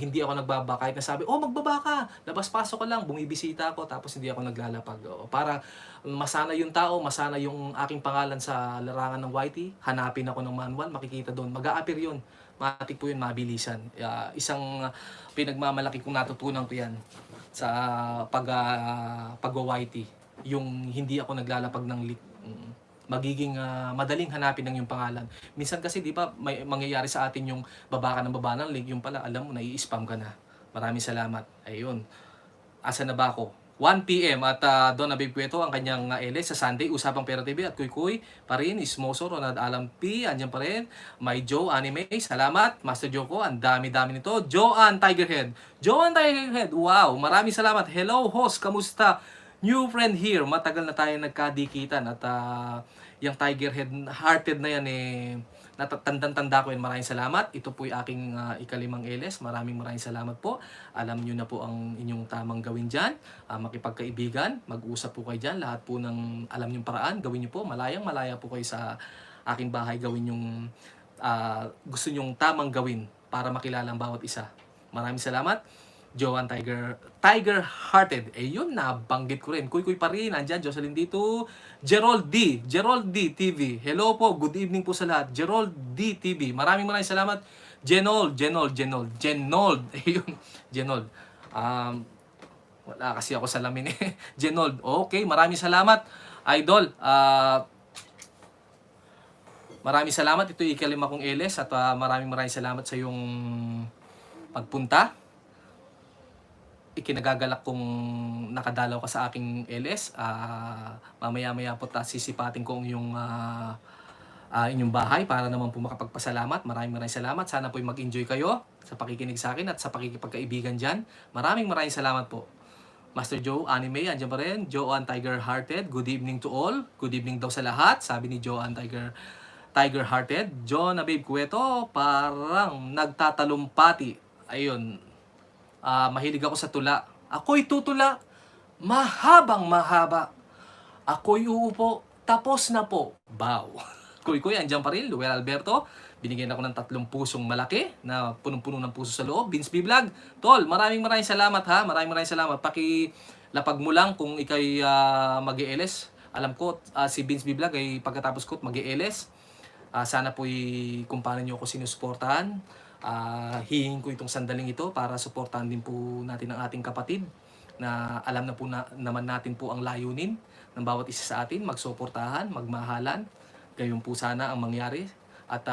hindi ako nagbaba. Kahit nasabi, oh magbaba ka, labas-pasok ka lang, bumibisita ako, tapos hindi ako naglalapag. Para masana yung tao, masana yung aking pangalan sa larangan ng YT, hanapin ako ng manual, makikita doon. Mag-a-appear yun. Matik po yun, mabilisan. Isang pinagmamalaki kong natutunan ko yan sa pag-YT. Yung hindi ako naglalapag ng link. Magiging madaling hanapin ng yung pangalan. Minsan kasi di ba may mangyayari sa atin yung baba ka ng baba ng link, yung pala alam mo nai-spam ka na. Maraming salamat. Ayun. Asa na ba ako? 1 PM at Don Abib Cueto ang kanyang LS sa Sunday, Usapang Pera TV at Kuy pa rin, Ismoso, Ronald Alam P, andyan pa rin, may Joe Anime, salamat, Master Joko, ang dami-dami nito, Joanne Tigerhead, wow, maraming salamat, hello host, kamusta? New friend here, matagal na tayo nagkadikitan at yung Tigerhead hearted na yan eh, natatandang-tanda ko yan. Maraming salamat. Ito po yung aking ikalimang LS. Maraming salamat po. Alam nyo na po ang inyong tamang gawin dyan. Makipagkaibigan, mag-usap po kayo dyan. Lahat po ng alam nyong paraan, gawin nyo po. Malayang-malaya po kayo sa aking bahay. Gawin yung gusto nyong tamang gawin para makilala ang bawat isa. Maraming salamat. Joanne Tiger Hearted. Yun, nabanggit ko rin. Kuy pa rin. Andyan, Jocelyn dito. Gerald D TV. Hello po. Good evening po sa lahat. Gerald D TV. Maraming salamat. Genold. Ayun, Genold. Wala kasi ako salamin eh. Genold. Okay, maraming salamat. Idol. Maraming salamat. Ito yung ikalima kong LS at maraming salamat sa iyong pagpunta. Ikinagagalak kong nakadalaw ka sa aking LS. Mamaya-maya po sisipatin ko yung inyong bahay para naman po makapagpasalamat. Maraming salamat. Sana po mag-enjoy kayo sa pakikinig sa akin at sa pakikipagkaibigan dyan. Maraming salamat po. Master Joe Anime, andyan pa rin. Joanne Tiger Hearted, good evening to all. Good evening daw sa lahat, sabi ni Joanne Tiger Hearted. John Abib Cueto, parang nagtatalumpati. Ayun. Mahilig ako sa tula. Ako'y tutula, mahaba. Ako'y uupo, tapos na po. Bow. Kuy, andyan pa rin. Luel Alberto, binigyan ako ng 3 pusong malaki na punong-puno ng puso sa loob. Vince B. Vlog, tol, maraming salamat ha. Maraming salamat. Pakilapag mo lang kung ikay mag-ELS. Alam ko, si Vince B. Vlog ay pagkatapos ko mag-ELS. Sana po'y kung paano nyo ako sinusuportahan. Hihingin ko itong sandaling ito para suportahan din po natin ang ating kapatid na alam na po naman natin po ang layunin ng bawat isa sa atin, magsuportahan, magmahalan. Gayon po sana ang mangyari at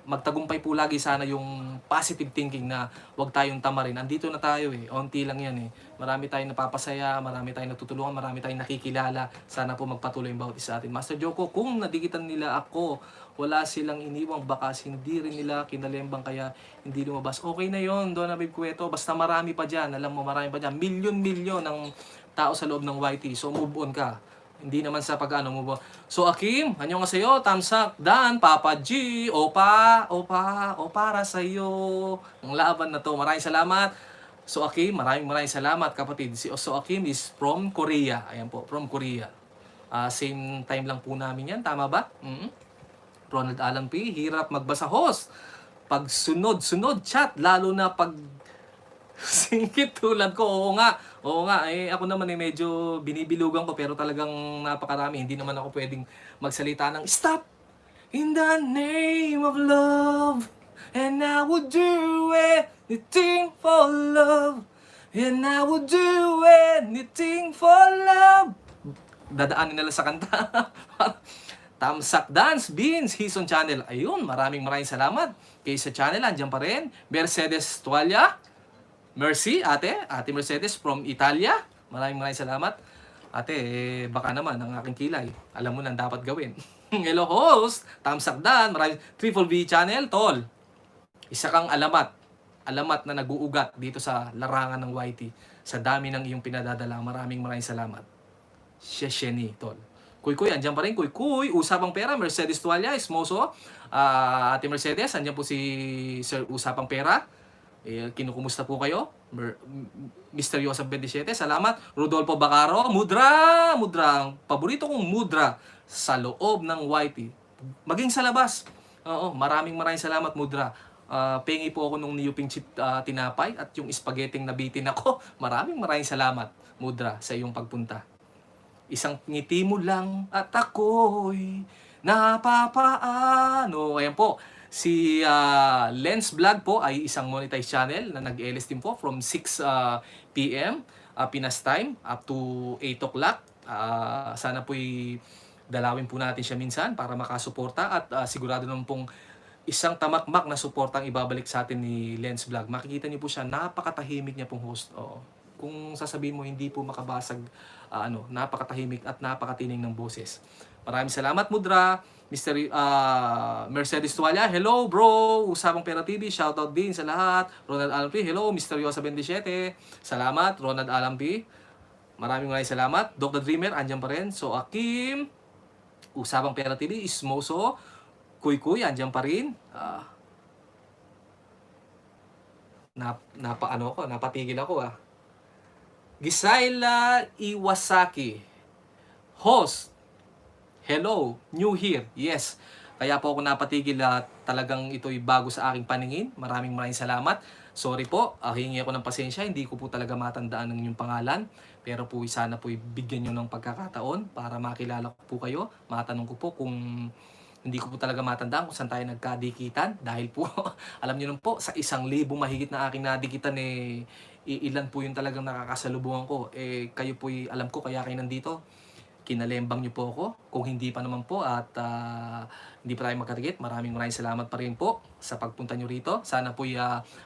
magtagumpay po lagi sana yung positive thinking na wag tayong tamarin. Andito na tayo eh, onti lang yan eh. Marami tayong napapasaya, marami tayong natutulungan, marami tayong nakikilala. Sana po magpatuloy yung bawat isa sa atin. Master Joko, kung nadikitan nila ako, wala silang iniwang bakas, hindi rin nila kinalembang kaya hindi lumabas. Okay na yon, Don Abib Cueto. Basta marami pa dyan. Alam mo, marami pa dyan. Milyon-milyon ng tao sa loob ng YT. So move on ka. Hindi naman sa pag-ano move on. So Akim, anyo nga sa'yo. Tamsak, Dan, Papa G, Opa, para sa'yo. Ang laban na to. Maraming salamat. So Akim, maraming salamat kapatid. Si So Akim is from Korea. Ayan po, from Korea. Same time lang po namin yan. Tama ba? Ronald Alan P, hirap magbasa host. Pag sunod chat, lalo na pag singkit tulad ko. Oo nga, ako naman medyo binibilugan ko pero talagang napakarami. Hindi naman ako pwedeng magsalita ng stop in the name of love and I would do anything for love and I would do anything for love. Dadaanin nila sa kanta. Tamsak Dance Beans Hison Channel. Ayun, maraming salamat. Kay sa channel, andyan pa rin. Mercedes Tualia. Mercy, ate Mercedes from Italia. Maraming salamat. Ate, baka naman ang aking kilay. Alam mo na ang dapat gawin. Hello host, Tamsakdan, maraming Triple V channel, tol. Isa kang alamat. Alamat na nag-uugat dito sa larangan ng YT. Sa dami ng iyong pinadadala. Maraming salamat. Shesheni, tol. Kuy, andyan pa rin. Kuy, Usapang Pera, Mercedes Tualya, Esmoso. Ate Mercedes, andyan po si Sir Usapang Pera. Kinukumusta po kayo? Mr. Yosef 27, salamat. Rodolfo Bacaro, Mudra, ang paborito kong Mudra sa loob ng YT. Maging sa labas. Oo, maraming salamat, Mudra. Pengi po ako nung niyuping chip tinapay at yung spaghetti nabitin ako. Maraming salamat, Mudra, sa iyong pagpunta. Isang ngiti mo lang at ako'y napapaano. Ayan po. Si Lens Vlog po ay isang monetized channel na nag-LS din po from 6 p.m. Pinas time up to 8 o'clock. Sana po'y dalawin po natin siya minsan para makasuporta at sigurado naman pong isang tamakmak na suportang ibabalik sa atin ni Lens Vlog. Makikita niyo po siya, napakatahimik niya pong host. Oo. Kung sasabihin mo hindi po makabasag, napakatahimik at napakatining ng boses. Maraming salamat, Mudra. Mr. Mercedes Tualya, hello bro! Usapang Pera TV, shoutout din sa lahat. Ronald Alampi, hello, Mr. Yosa 27. Salamat, Ronald Alampi. Maraming salamat. Dr. Dreamer, andyan pa rin. So, Akim, Usapang Pera TV, Ismoso, Kuy, andyan pa rin. Napatigil ako Gisayla Iwasaki, host, hello, new here. Yes. Kaya po ako napatigil at talagang ito'y bago sa aking paningin. Maraming salamat. Sorry po, hingi ako ng pasensya. Hindi ko po talaga matandaan ang inyong pangalan. Pero po sana po bigyan nyo ng pagkakataon para makilala ko po kayo. Matanong ko po kung hindi ko po talaga matandaan kung saan tayo nagkadikitan. Dahil po, alam nyo naman po, sa 1,000 mahigit na aking nadikitan ilan po yung talagang nakakasalubungan ko. Kayo po alam ko kaya kayo nandito. Kinalembang niyo po ako. Kung hindi pa naman po at hindi pa tayo magkatikit, maraming salamat pa rin po sa pagpunta niyo rito. Sana po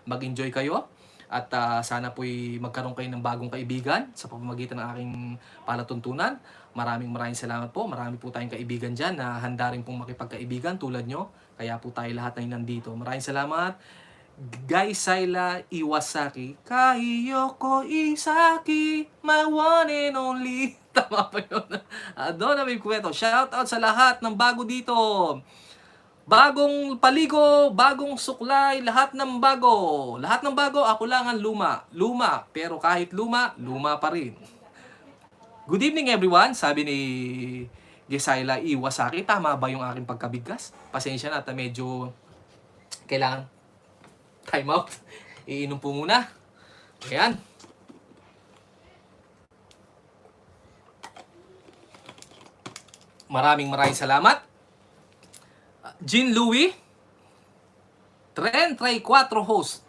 mag-enjoy kayo at sana po magkaroon kayo ng bagong kaibigan sa pamamagitan ng aking palatuntunan. Maraming salamat po. Marami po tayong kaibigan dyan na handa rin pong makipagkaibigan tulad nyo. Kaya po tayo lahat na nandito. Maraming salamat. Gaisayla Iwasaki, Kaiyoko Isaki, my one and only. Tama pa yun. Doon na may kwento. Shout out sa lahat ng bago dito. Bagong paligo, bagong suklay, lahat ng bago. Lahat ng bago, ako lang ang luma. Luma, pero kahit luma pa rin. Good evening everyone, sabi ni Gaisayla Iwasaki. Tama ba yung aking pagkabigkas? Pasensya na at medyo kailangan time out. Iinom po muna. Ayan. Maraming salamat. Jean Louis, Tren 4 host.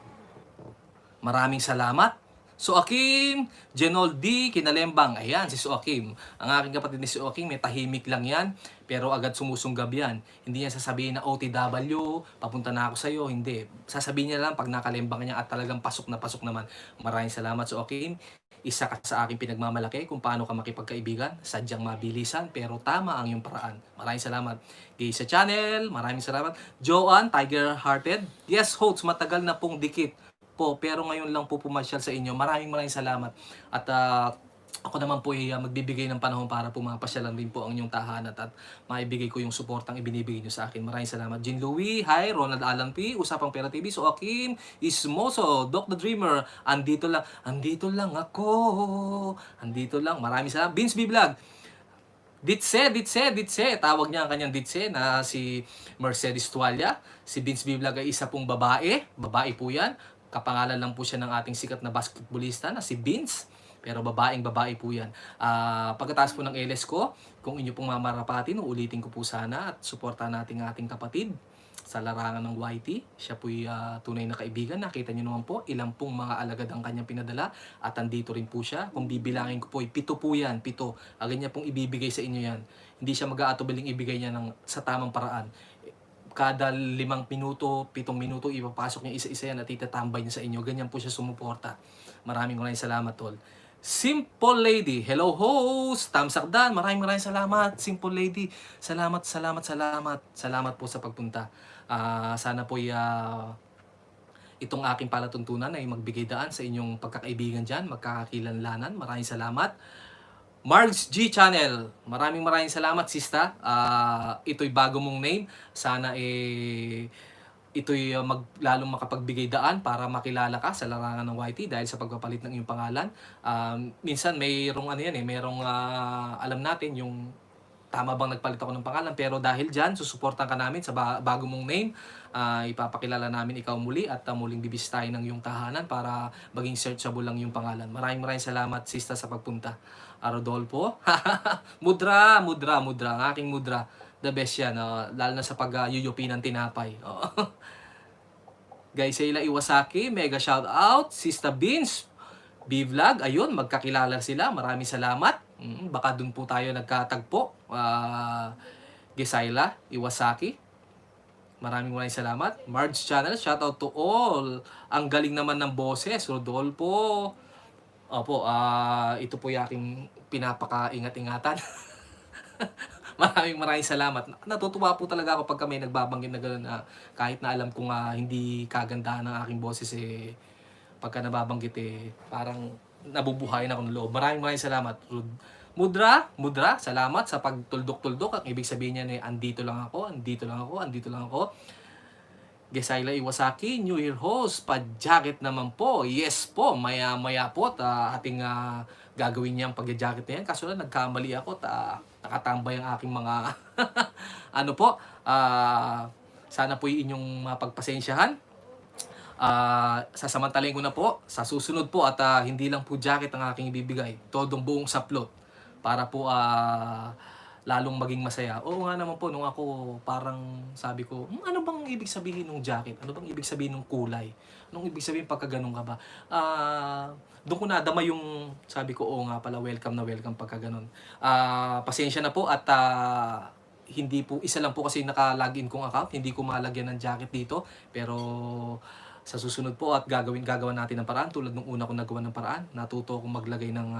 Maraming salamat. Suakim, Jenol D, Kinalembang. Ayan, si Suakim. Ang aking kapatid ni Suakim, may tahimik lang yan. Pero agad sumusunggab yan. Hindi niya sasabihin na OTW, papunta na ako sa'yo. Hindi. Sasabihin niya lang pag nakalembang niya at talagang pasok na pasok naman. Maraming salamat, Suakim. Isa ka sa aking pinagmamalaki kung paano ka makipagkaibigan. Sadyang mabilisan, pero tama ang iyong paraan. Maraming salamat. Gay sa channel, maraming salamat. Joanne, Tiger Hearted. Yes, hosts, matagal na pong dikit po, pero ngayon lang po pumasyal sa inyo. Maraming salamat. At ako naman po magbibigay ng panahon para pumapasyalan din po ang inyong tahanan at maibigay ko yung suportang ibinibigay nyo sa akin. Maraming salamat. Jean Louis, hi, Ronald Alan P, Usapang Pera TV, Soakim, Ismoso, Doc the Dreamer, andito lang ako, andito lang. Maraming salamat. Vince B Vlog, Ditse, tawag niya ang kanyang Ditse na si Mercedes Tualya. Si Vince B Vlog ay isa pong babae po yan. Kapangalan lang po siya ng ating sikat na basketballista na si Vince. Pero babae po yan. Pagkatapos po ng LS ko, kung inyo pong mamarapatin, ulitin ko po sana at suportahan natin ating kapatid sa larangan ng YT. Siya po'y tunay na kaibigan. Nakita niyo naman po, ilang pong mga alagad ang kanyang pinadala at andito rin po siya. Kung bibilangin ko po, 7 po yan, 7. Agad niya pong ibibigay sa inyo yan. Hindi siya mag-aatubaling ibigay niya sa tamang paraan. Kada 5 minuto, 7 minuto, ipapasok niya isa-isa yan at itatambay niya sa inyo. Ganyan po siya sumuporta. Maraming salamat, tol. Simple Lady, hello host, Tamsakdan, maraming salamat, Simple Lady, salamat po sa pagpunta. Sana po itong aking palatuntunan ay magbigay daan sa inyong pagkakaibigan dyan, magkakakilanlanan, maraming salamat. Margs G Channel, maraming salamat sista. Ito'y bago mong name, sana ito'y lalong makapagbigay daan para makilala ka sa larangan ng YT dahil sa pagpapalit ng iyong pangalan. Minsan mayroong mayroong alam natin yung tama bang nagpalit ako ng pangalan, pero dahil dyan, susuportan ka namin sa bago mong name. Ipapakilala namin ikaw muli at muling bibisitahin ng iyong tahanan para maging searchable lang yung pangalan. Maraming salamat sista sa pagpunta. Rodolfo, Mudra, ang aking Mudra. The best yan, lalo na sa pag-yuyupi ng tinapay. Guys, Sheila Iwasaki, mega shout out. Sista Beans, B-Vlog, ayun, magkakilala sila. Maraming salamat. Baka dun po tayo nagkatagpo. Gisaila Iwasaki, maraming salamat. Marge Channel, shout out to all. Ang galing naman ng boses, Rodolfo. Opo, ito po yung aking pinapaka-ingat-ingatan. maraming salamat. Natutuwa po talaga ako pag may nagbabanggit na gano'n, kahit na alam kong hindi kagandahan ng aking boses, pagka nababanggit parang nabubuhayin ako ng loob. Maraming salamat. Mudra, salamat sa pagtuldok-tuldok. Ang ibig sabihin niya andito lang ako. Gesaila Iwasaki, New Year host, pa-jacket naman po. Yes po, maya-maya po ating gagawin niyang pag-jacket na yan. Kaso lang, nagkamali ako, nakatambay ang aking mga sana po inyong mapagpasensyahan. Sasamantalayin ko na po sa susunod po at hindi lang po jacket ang aking ibibigay. Todong buong saplot para po lalong maging masaya. Oo nga naman po, nung ako parang sabi ko, ano bang ibig sabihin ng jacket? Ano bang ibig sabihin ng kulay? Anong ibig sabihin pagka ganun ka ba? Doon ko nadama yung sabi ko, oo nga pala, welcome na welcome pagka ganun. Pasensya na po at hindi po, isa lang po kasi naka-login kong account, hindi ko malagyan ng jacket dito, pero sa susunod po at gagawa natin ng paraan tulad nung una kong nagawa ng paraan. Natuto akong maglagay ng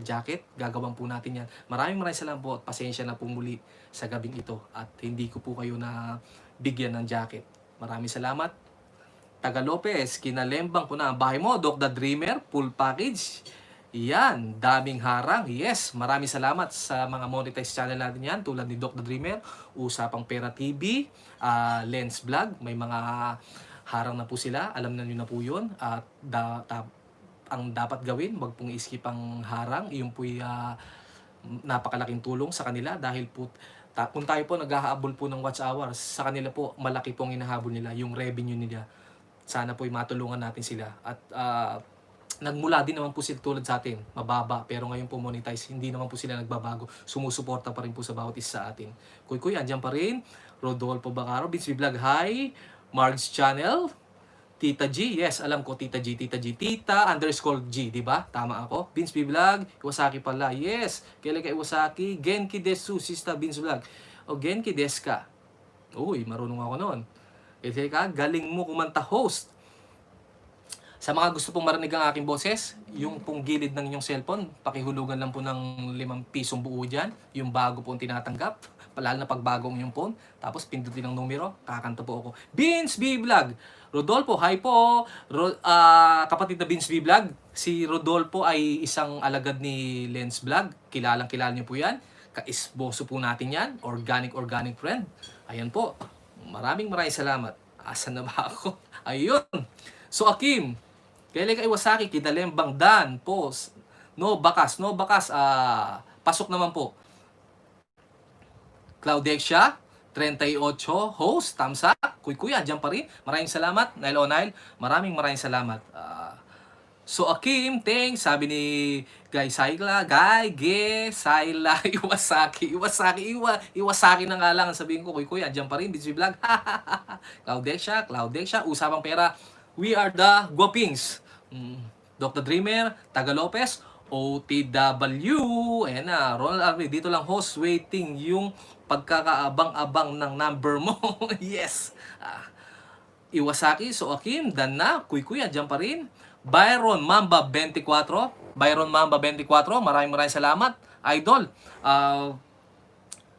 jacket. Gagawan po natin yan. Maraming salamat po at pasensya na po muli sa gabing ito at hindi ko po kayo na bigyan ng jacket. Maraming salamat. Taga Lopez, kinalembang ko na ang bahay mo. Doc the Dreamer, full package. Yan, daming harang. Yes, maraming salamat sa mga monetized channel natin yan tulad ni Doc the Dreamer, Usapang Pera TV, Lens Vlog. May mga harang na po sila, alam na nyo na po yun. At ang dapat gawin, wag pong iskip ang harang. Iyon po'y napakalaking tulong sa kanila dahil po kung tayo po naghahabol po ng watch hours, sa kanila po malaki pong hinahabol nila, yung revenue nila. Sana po'y matulungan natin sila. At nagmula din naman po sila tulad sa atin, mababa, pero ngayon po monetize, hindi naman po sila nagbabago. Sumusuporta pa rin po sa bawat isa sa atin. Kuy, andyan pa rin. Rodolfo Bacaro, Vince Vlog, hi. Margs Channel, Tita G, yes, alam ko, Tita _G, di ba? Tama ako. Vince Vlog, Iwasaki pala, yes. Kailan ka Iwasaki? Genki Desu, Sista Vince Vlog. O Genki Deska. Uy, marunong ako noon. Kasi galing mo kumanta host. Sa mga gusto pong marinig ang aking boses, yung pong gilid ng inyong cellphone, pakihulugan lang po ng 5 pisong buo dyan, yung bago pong tinatanggap. Lalo na pagbagong yung phone, tapos pindutin ng numero, kakanta po ako. Vince B Vlog, Rodolfo, hi po. Kapatid na Vince B Vlog, si Rodolfo ay isang alagad ni Lens Vlog. Kilala niyo po yan. Kaisboso po natin yan. Organic friend. Ayan po. Maraming salamat. Asan na ba ako? Ayun. So Akim, kailan ka Iwasaki, Kidalembang Dan, post. No bakas. Pasok naman po. Claudexia, 38, host, thumbs up. Kuy, andyan pa rin. Maraming salamat. Nail on Nail, maraming salamat. So Akim, thanks. Sabi ni Saila, Iwasaki na nga lang. Sabihin ko, kuy, andyan pa rin. Busy Vlog. Claudexia, Usapang Pera. We are the Guapings. Dr. Dreamer, Taga Lopez, OTW, ayan na, Ronald Arby, dito lang host, waiting yung pagkakaabang-abang ng number mo. Yes. Iwasaki, so Akim, Dan na, Kuy, andyan pa rin. Byron Mamba 24, Byron Mamba 24, maraming salamat. Idol,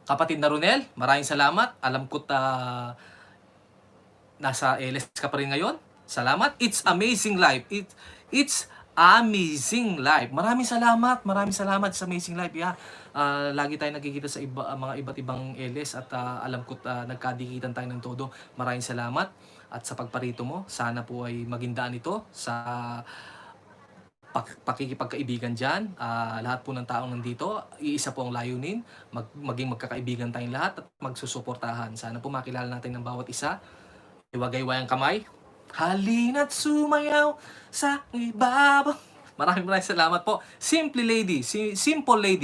kapatid na Ronel, maraming salamat. Alam ko nasa LS ka pa rin ngayon. Salamat. It's amazing life. It's amazing life. Maraming salamat sa amazing life. Yeah. Lagi tayo nakikita sa mga iba't ibang LS at alam ko nagkadikitan tayo ng todo. Maraming salamat at sa pagparito mo. Sana po ay maging daan ito sa pakikipagkaibigan dyan. Lahat po ng taong nandito, iisa po ang layunin, maging magkakaibigan tayong lahat at magsusuportahan. Sana po makilala natin ng bawat isa. Iwagayway ang kamay. Halina't sumayaw sa ibabaw. Maraming salamat po. Simple Lady,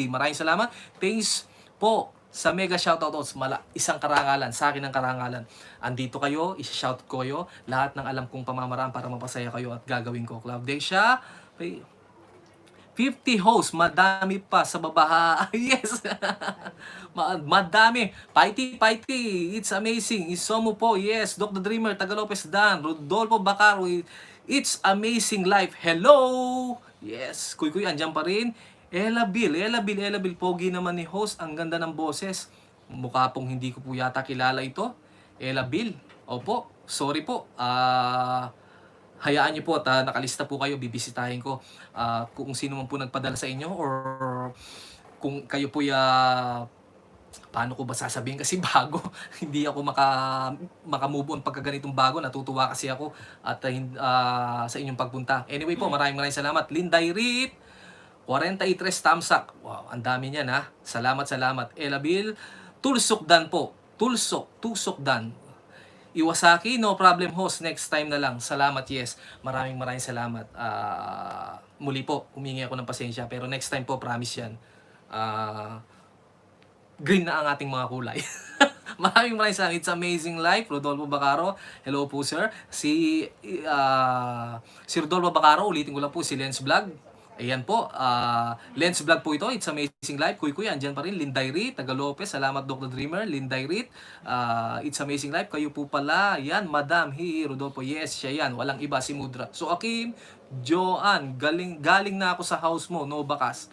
maraming salamat. Thanks po sa mega shoutouts, isang karangalan, sa akin ang karangalan. Andito kayo, isa-shout ko kayo, lahat ng alam kong pamamaraan para mapasaya kayo at gagawin ko. Claudecia, 50 hosts, madami pa sa babaha. Yes! Madami. Paiti, it's amazing. Isomo po, yes. Doc the Dreamer, Tagalopez Dan, Rodolfo Bacaro, it's amazing life. Hello! Yes, Kuy, andyan pa rin. Ella Bill, pogi naman ni host. Ang ganda ng boses. Mukha pong hindi ko po yata kilala ito. Ella Bill. Opo, sorry po. Hayaan niyo po at nakalista po kayo, bibisitahin ko. Kung sino man po nagpadala sa inyo or kung kayo po paano ko ba sasabihin kasi bago. Hindi ako maka-move on pagka ganitong bago. Natutuwa kasi ako at sa inyong pagpunta. Anyway po, maraming salamat. Linday Reed, 43 thumbs up. Wow, ang dami niyan ha. Salamat. Ella Bill, Tulsok Dan po. Tusok Dan. Iwasaki, no problem host. Next time na lang. Salamat, yes. Maraming salamat. Muli po, humingi ako ng pasensya. Pero next time po, promise yan. Green na ang ating mga kulay. Maraming salamat. It's amazing life. Rodolfo Bacaro. Hello po, sir. Si Rodolfo Bacaro, ulitin ko lang po, si Lens Vlog. Ayan po, Lens Vlog po ito. It's amazing life. Kuy, andyan pa rin. Linday Reed, Taga Lopez. Salamat, Dr. Dreamer. Linday Reed, it's amazing life. Kayo po pala. Yan, Madam Rodolfo. Yes, siya yan. Walang iba, si Mudra. So, Akim, Joanne, galing na ako sa house mo. No bakas.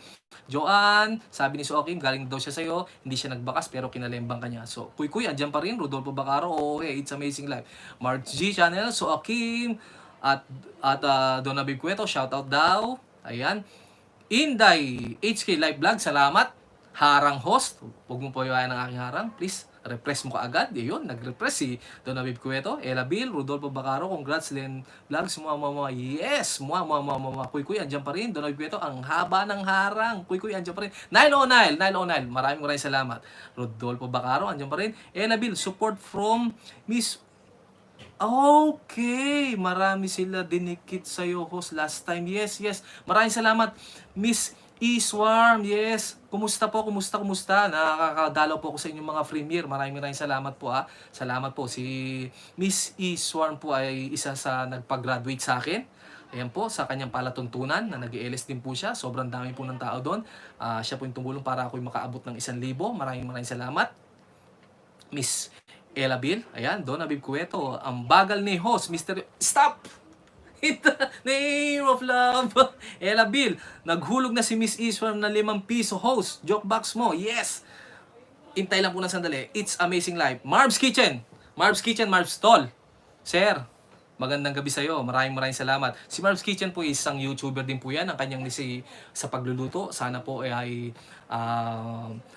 Joanne, sabi ni Soakim, galing daw siya sa'yo. Hindi siya nagbakas, pero kinalembang kanya. So, Kuy, andyan pa rin. Rodolfo Bacaro. Okay, it's amazing life. Mark G Channel, Soakim, at Donna Bib Cueto, shoutout daw. Ayan. Inday HK Live Vlog, salamat. Harang host, huwag mo po iwanan ng aking harang. Please, repress mo kaagad. Yun, nag-repress si Donna Bib Cueto, Ella Bill, Rodolfo Bacaro, congrats, Len Vlogs, yes, Kuy, andyan pa rin. Donna Bib Cueto, ang haba ng harang. Kuy, andyan pa rin. 909, maraming salamat. Rodolfo Bacaro, andyan pa rin. Ella Bill, support from Miss. Okay, marami sila dinikit sa'yo, host, last time. Yes. Maraming salamat, Miss Iswarm. Yes. Kumusta po? Nakakadalaw po ako sa inyong mga premiere. Maraming salamat po ha. Salamat po. Si Miss Iswarm po ay isa sa nagpag-graduate sa akin. Ayan po, sa kanyang palatuntunan na nag-ELS din po siya. Sobrang dami po ng tao doon. Siya po yung tumulong para ako'y makaabot ng 1,000. Maraming salamat. Miss Ella Bill, ayan, Donna Bib Cueto, ang bagal ni host, Mr. Stop! In the name of love. Ella Bill, naghulog na si Miss Iswarm na 5 piso host. Joke box mo, yes! Intay lang po ng sandali. It's amazing life. Marb's Kitchen, Marb's Stall. Sir, magandang gabi sa'yo. Maraming salamat. Si Marb's Kitchen po isang YouTuber din po yan. Ang kanyang sa pagluluto. Sana po ay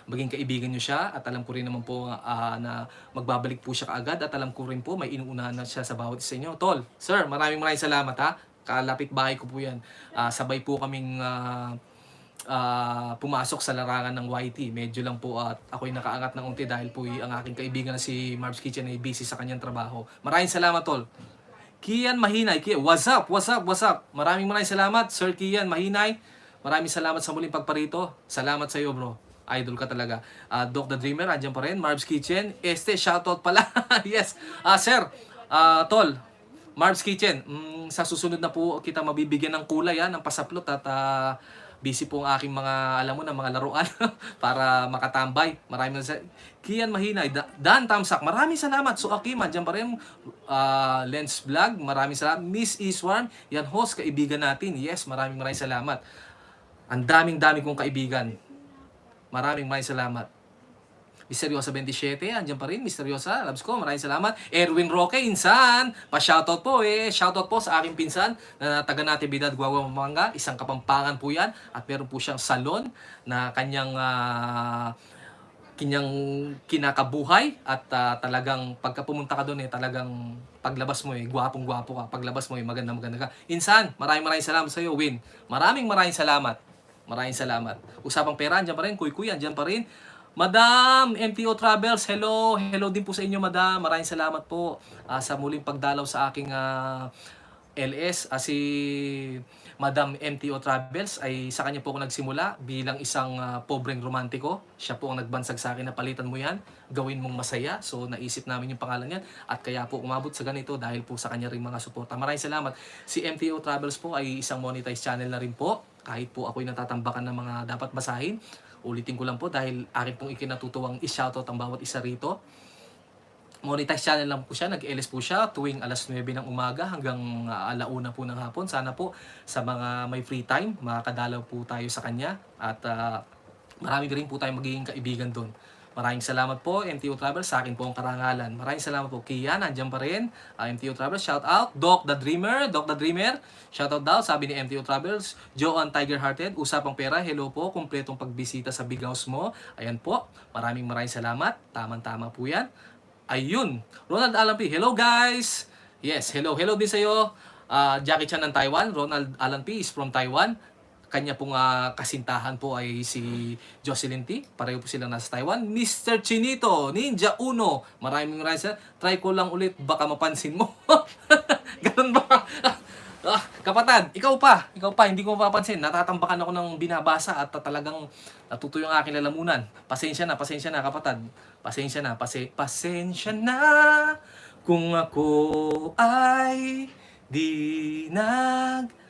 maging kaibigan nyo siya. At alam ko rin naman po na magbabalik po siya kaagad. At alam ko rin po may inuunahan na siya sa bawat isa nyo. Tol, sir, maraming salamat ha. Kalapit bahay ko po yan. Sabay po kaming pumasok sa larangan ng YT. Medyo lang po at ako'y nakaangat ng unti dahil po ang aking kaibigan na si Marb's Kitchen ay busy sa kanyang trabaho. Maraming salamat, Tol. Kian Mahinay, what's up? Maraming salamat, Sir Kian Mahinay. Maraming salamat sa muling pagparito. Salamat sa iyo, bro. Idol ka talaga. Doc the Dreamer, andyan pa rin. Marb's Kitchen. Shoutout pala. Yes. Sir, Tol, Marb's Kitchen. Sa susunod na po kita mabibigyan ng kulay ng pasaplot at busy po ang aking mga, alam mo na, mga laruan para makatambay. Maraming Kian Mahinay, Dan Tamsak, maraming salamat. So Akima, dyan pa rin, Lens Vlog, maraming salamat. Miss Iswan, yan host, kaibigan natin. Yes, maraming salamat. Ang daming kong kaibigan. Maraming salamat. Misteryosa 27, andyan pa rin. Misteryosa, loves ko, maraming salamat. Erwin Roque, insan. Pa-shoutout po Shoutout po sa aking pinsan na taga Natividad, Guagua, Pampanga. Isang Kapampangan po yan. At meron po siyang salon na kanyang kinakabuhay. At talagang pagka pumunta ka doon talagang paglabas mo gwapong-gwapo ka. Paglabas mo maganda ka. Insan, maraming salamat sa iyo, Win. Maraming salamat. Maraming salamat. Usapang pera, andyan pa rin. Kuy, andyan pa rin. Madam MTO Travels, hello. Hello din po sa inyo, Madam. Maraming salamat po sa muling pagdalaw sa aking LS. Si Madam MTO Travels ay sa kanya po ako nagsimula bilang isang pobreng romantiko. Siya po ang nagbansag sa akin na palitan mo yan, gawin mong masaya. So naisip namin yung pangalan yan at kaya po umabot sa ganito dahil po sa kanya rin mga suporta. Maraming salamat. Si MTO Travels po ay isang monetized channel na rin po. Kahit po ako'y natatambakan ng mga dapat basahin. Ulitin ko lang po dahil akin pong ikinatutuwang i-shoutout ang bawat isa rito. Monetize channel lang po siya. Nag-LS po siya tuwing alas 9 ng umaga hanggang alauna po ng hapon. Sana po sa mga may free time, makakadalaw po tayo sa kanya. At marami rin po tayong magiging kaibigan doon. Maraming salamat po, MTO Travel, sa akin po ang karangalan. Maraming salamat po, Kian, nandiyan pa rin. MTO Travel, shout out. Doc the Dreamer, shout out daw, sabi ni MTO Travels. Joan Tiger Hearted, usapang pera, hello po, kumpletong pagbisita sa big house mo. Ayan po, maraming salamat. Tama po yan. Ayun, Ronald Alan P, hello guys. Yes, hello din sa'yo. Jackie Chan ng Taiwan, Ronald Alan P is from Taiwan. Kanya pong kasintahan po ay si Jocelyn T. Pareho po silang nasa Taiwan. Mr. Chinito, Ninja Uno. Maraming sa try ko lang ulit, baka mapansin mo. Ganun ba? Kapatid, ikaw pa, hindi ko mapapansin. Natatambakan ako ng binabasa at talagang natuto yung aking lalamunan. Pasensya na, kapatid. Pasensya na kung ako ay di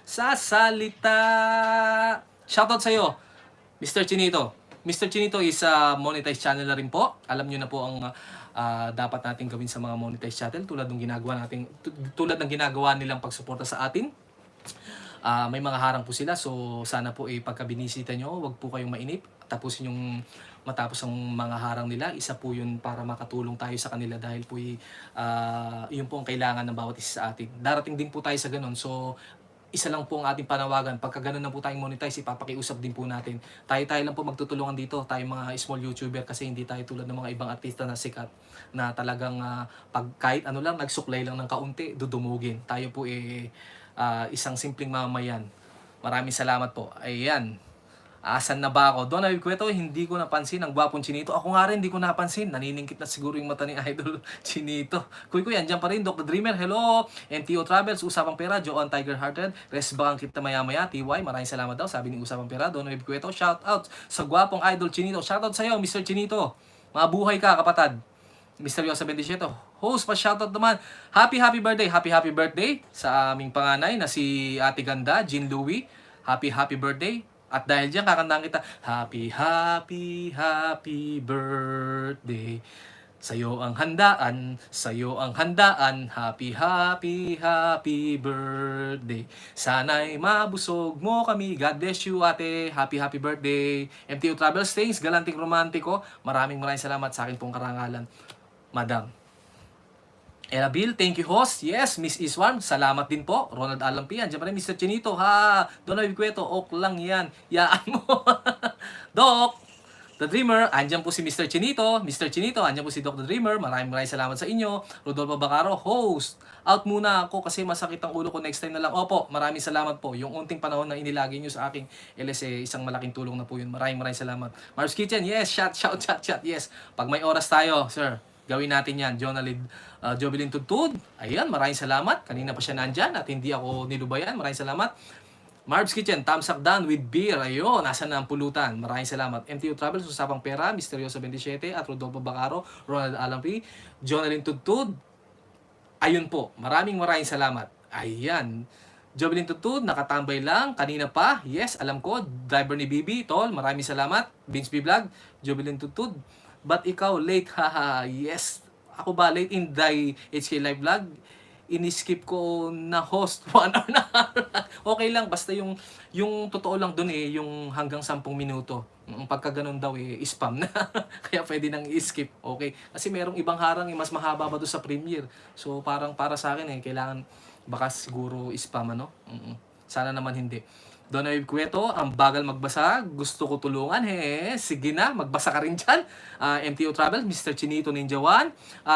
sasalita. Shoutout sa'yo, Mr. Chinito. Mr. Chinito is a monetized channel na rin po. Alam nyo na po ang dapat natin gawin sa mga monetized channel tulad ng ginagawa nilang pagsuporta sa atin. May mga harang po sila, so sana po pagka binisita nyo, wag po kayong mainip. Tapusin yung matapos ang mga harang nila. Isa po yun para makatulong tayo sa kanila dahil po yun po ang kailangan ng bawat isa sa atin. Darating din po tayo sa ganun. So isa lang po ang ating panawagan. Pagka ganun na po tayong monetize, ipapakiusap din po natin. Tayo lang po magtutulungan dito. Tayo mga small YouTuber kasi hindi tayo tulad ng mga ibang artista na sikat na talagang pag kahit ano lang, nagsuklay lang ng kaunti, dudumugin. Tayo po isang simpleng mamamayan. Maraming salamat po. Ayan. Asan na ba ako? Doon Cueto, hindi ko napansin ang gwapong Chinito. Ako nga rin, hindi ko napansin. Naniningkit na siguro yung mata ni Idol Chinito. Kuy, andyan pa rin. Doc the Dreamer, hello. MTO Travels, Usapang Pera. Joan Tiger Hearted. Resbakan kita maya-maya. TY, maraming salamat daw. Sabi ni Usapang Pera. Doon Cueto, shout out sa gwapong Idol Chinito. Shout out sa'yo, Mr. Chinito. Mabuhay ka, kapatid. Misteryosa 27. Host, pa-shoutout naman. Happy birthday. Happy birthday sa aming panganay na si Ate Ganda, Jean Louie. Happy birthday. At dahil dyan, kakantahan kita, happy birthday. Sa'yo ang handaan, happy birthday. Sana'y mabusog mo kami. God bless you, ate. Happy birthday. MTO Travels, thanks. Galanting romantiko. Maraming salamat sa akin pong karangalan, Madam. Ella Bill, thank you host. Yes, Miss Iswan, salamat din po. Ronald Alam P, andyan pa rin Mr. Chinito. Donald Cueto, ok lang yan. Yaan mo. Doc, The Dreamer, andyan po si Mr. Chinito. Mr. Chinito, andyan po si Doc The Dreamer. Maraming salamat sa inyo. Rodolfo Bacaro, host. Out muna ako kasi masakit ang ulo ko, next time na lang. Opo, maraming salamat po. Yung unting panahon na inilagay nyo sa aking LSA, isang malaking tulong na po yun. Maraming salamat. Mars Kitchen, yes, chat, yes. Pag may oras tayo, sir, gawin natin yan. Jovelyn Tudtud. Ayan, maraming salamat. Kanina pa siya nandyan at hindi ako nilubayan. Maraming salamat. Marb's Kitchen, thumbs up down with beer. Ayun, nasa na ang pulutan. Maraming salamat. MTO Travels, Usapang Pera, Misteryoso 27, at Rodolfo Bacaro, Ronald Alampi, Jonalyn Tudtud. Ayun po, maraming salamat. Ayan. Jovelyn Tutud, nakatambay lang. Kanina pa. Yes, alam ko. Driver ni Bibi, tol. Maraming salamat. Vince B Vlog. Jovelyn Tutud. But ikaw, late. Haha. Yes. Ako ba late in the HK Live Vlog? Ini-skip ko na host 1 hour na. Okay lang. Basta yung totoo lang dun eh. Yung hanggang 10 minuto. Pagka ganun daw eh, spam na. Kaya pwede nang i-skip. Okay. Kasi merong ibang harang eh. Mas mahaba pa doon sa premiere. So parang para sa akin eh. Kailangan baka siguro spam ano. Sana naman hindi. Donoy Cueto, ang bagal magbasa, gusto ko tulungan. Sige na, magbasa ka rin dyan. MTO Travels, Mr. Chinito Ninja 1.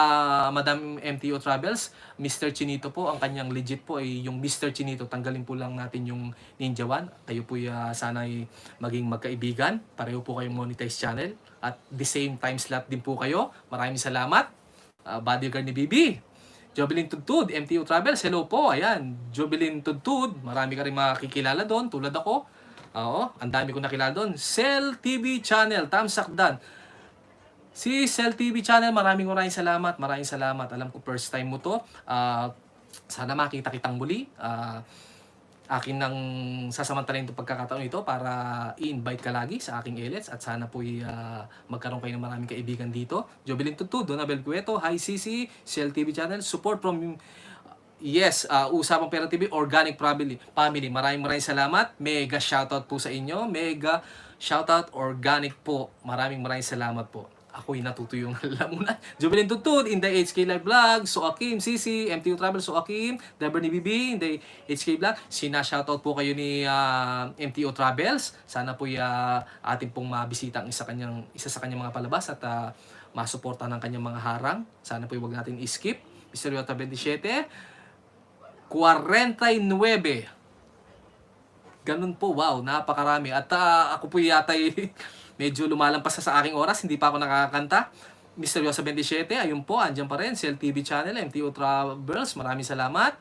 Madam MTO Travels, Mr. Chinito po, ang kanyang legit po ay yung Mr. Chinito. Tanggalin po lang natin yung Ninja 1. Kayo po sana ay maging magkaibigan. Pareho po kayong monetize channel. At the same time slot din po kayo. Maraming salamat. Bodyguard ni Bibi. Jovelyn Tudtud, MTO Travels, hello po, ayan. Jovelyn Tudtud, marami ka rin makikilala doon, tulad ako. Oo, ang dami ko nakilala doon. Cell TV Channel, Tamsakdan. Si Cell TV Channel, maraming salamat, maraming salamat. Alam ko first time mo to. Sana makita kitang muli. Akin nang sasamantalayin itong pagkakataon ito para i-invite ka lagi sa aking elets at sana po magkaroon kayo ng maraming kaibigan dito. Jovelyn Tutu, Donabel Cueto, Hi CC, Cell TV Channel, support from Usapang Pera TV, Organic Family. Maraming salamat. Mega shoutout po sa inyo. Mega shoutout Organic po. Maraming salamat po. Ako'y natutuyong lamunan. Jovelyn Tutud in the HK Live Vlog. So Akim, CC, MTU Travel, So Akim, Driver ni Bibi in the HK Vlog. Shoutout po kayo ni MTO Travels. Sana po ating pong mabisita ang isa sa kanyang mga palabas at masuporta ng kanyang mga harang. Sana po wag natin i-skip. Mr. Yota 27, 49. Ganun po, wow, napakarami. At ako po yata medyo lumalampas sa aking oras, hindi pa ako nakakanta. Mr. Yosa 27, ayun po, andyan pa rin, Cell TV Channel, MTO Travels, maraming salamat.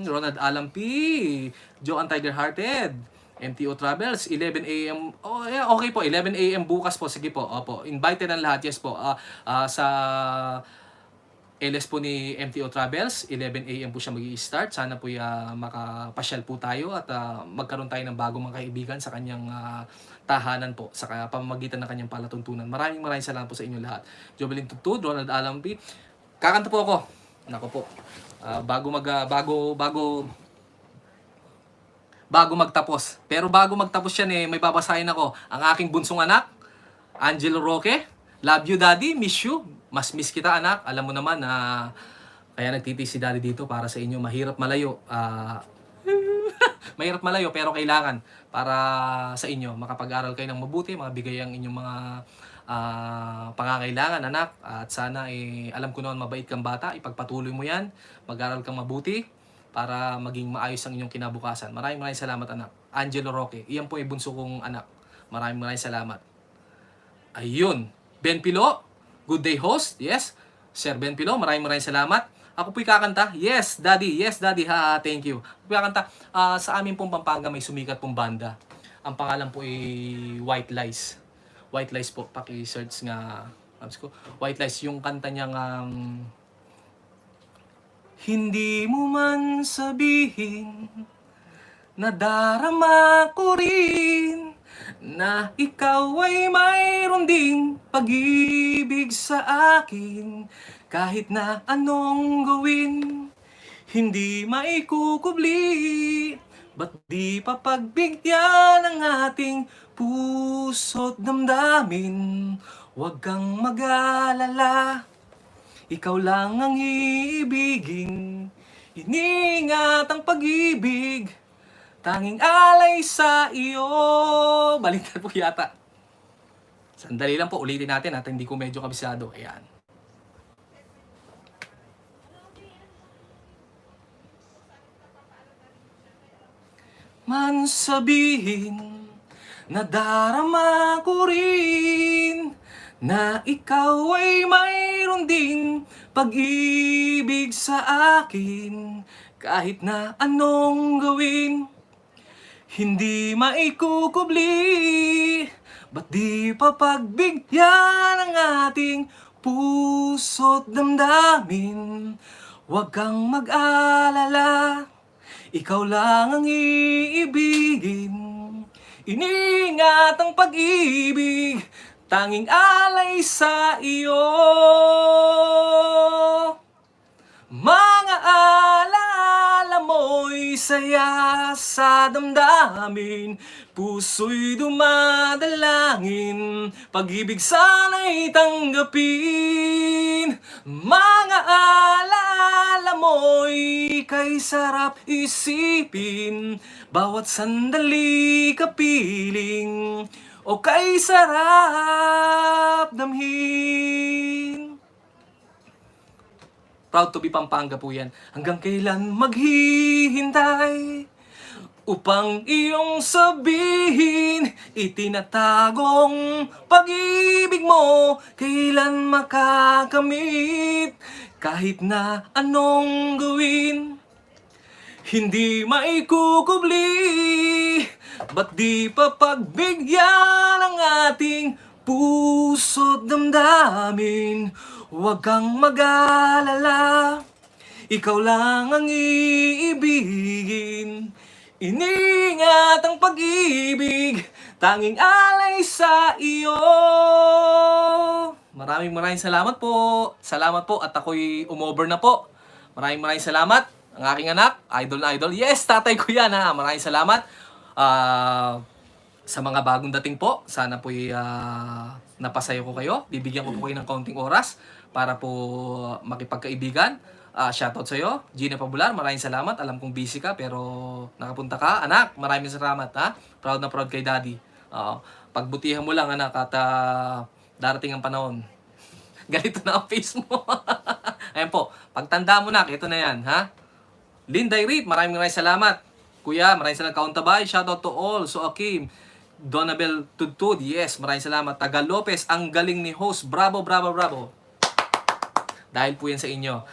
Ronald Alampi, Joe Tiger Hearted, MTO Travels, 11 AM. Oh, yeah, okay po, 11 AM bukas po, sige po. Opo, invited ang lahat, yes po. Sa LS po ni MTO Travels, 11 AM po siya mag-i-start. Sana po makapasyal po tayo at magkaroon tayo ng bagong mga kaibigan sa kanyang tahanan po, sa pamamagitan ng kanyang palatuntunan. Maraming salamat po sa inyo lahat. Jovelyn Tutud, Ronald Alampi. Kakanta po ako. Nako po. Bago magtapos. Pero bago magtapos yan may babasahin ako. Ang aking bunsong anak, Angelo Roque. Love you, Daddy. Miss you. Mas miss kita, anak. Alam mo naman na kaya nagtitis si Daddy dito para sa inyo. Mahirap malayo. Mahirap malayo pero kailangan para sa inyo. Makapag-aral kayo ng mabuti. Mabigay ang inyong mga pangangailangan, anak. At sana alam ko naman mabait kang bata. Ipagpatuloy mo yan. Mag-aral kang mabuti para maging maayos ang inyong kinabukasan. Maraming salamat, anak. Angelo Roque. Iyan po ay bunso kong anak. Maraming salamat. Ayun. Ben Pilo, good day host. Yes. Sir Ben Pilo, maraming salamat. Ako po'y kakanta. Yes, Daddy. Yes, Daddy. Thank you. Ako po'y kakanta. Sa amin pong Pampanga may sumikat pong banda. Ang pangalan po ay White Lies. White Lies po. Paki-search nga. White Lies. Yung kanta niyang hindi mo man sabihin na darama ko rin na ikaw ay mayroon ding pag-ibig sa akin. Kahit na anong gawin, hindi maikukubli. Ba't di pa pagbigyan ng ating puso't damdamin? Huwag kang mag-alala, ikaw lang ang iibigin. Iniingat ang pag-ibig, tanging alay sa iyo. Baliktad po yata. Sandali lang po, ulitin natin at hindi ko medyo kabisado. Ayan. Man sabihin na darama ko rin na ikaw ay mayroon ding pag-ibig sa akin. Kahit na anong gawin, hindi maikukubli. Ba't di pa pagbigyan ng ating puso't damdamin? Huwag kang mag-alala, Ikaw lang ang iibigin, iniingat ang pag-ibig, tanging alay sa iyo. Mga alaala mo'y saya sa damdamin, puso'y dumadalangin, pag-ibig sana'y tanggapin. Mga alaala mo'y kay sarap isipin, bawat sandali kapiling, o kay sarap damhin. Proud to be Pampanga po yan. Hanggang kailan maghihintay upang iyong sabihin, itinatagong pag-ibig mo kailan makakamit, kahit na anong gawin hindi maikukubli. Ba't di pa pagbigyan ang ating puso't damdamin? Huwag kang mag-alala, ikaw lang ang iibigin, iniingat ang pag-ibig, tanging alay sa iyo. Maraming salamat po. Salamat po at ako'y umover na po. Maraming salamat. Ang aking anak, idol na idol. Yes, tatay ko yan ha. Maraming salamat. Sa mga bagong dating po, sana po'y napasayo ko kayo. Bibigyan ko po kayo ng kaunting oras para po makipagkaibigan. Shoutout sa'yo, Gina Pabular, maraming salamat. Alam kong busy ka pero nakapunta ka. Anak, maraming salamat ha. Proud na proud kay daddy. Pagbutihan mo lang anak at darating ang panahon. Ganito na ang face mo. Ayan po, pagtanda mo na, ito na yan ha. Linday Reed, maraming salamat. Kuya, maraming salamat. Kauntabay, shoutout to all. So Akim, Donabel Tudtud, yes, maraming salamat. Taga Lopez, ang galing ni host. Bravo, bravo, bravo. Dahil po yan sa inyo,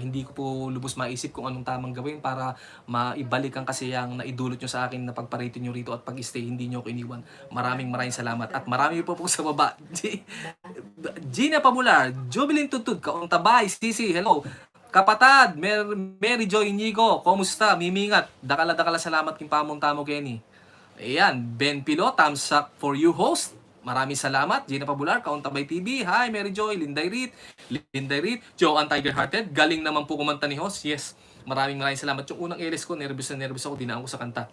hindi ko po lubos maisip kung anong tamang gawin para maibalik ang kasiyang naidulot nyo sa akin na pagparito nyo rito at pag-stay, hindi nyo ko iniwan. Maraming salamat. At marami po sa baba. Gina Pabular, Jubilin Tutud, Kauntabay, Sisi, hello. Kapatad, Mary Joy Inigo, kumusta? Mimingat. Dakala salamat king pamong-tamo Kenny. Ayan, Ben Pilo, thumbs up for you host. Maraming salamat. Gina Pabular, Kauntabay TV. Hi, Mary Joy, Linday Reed, Joanne Tiger Hearted. Galing naman po kumanta ni host. Yes, maraming salamat. Yung unang LS ko, nervous ako, dinaan ko sa kanta.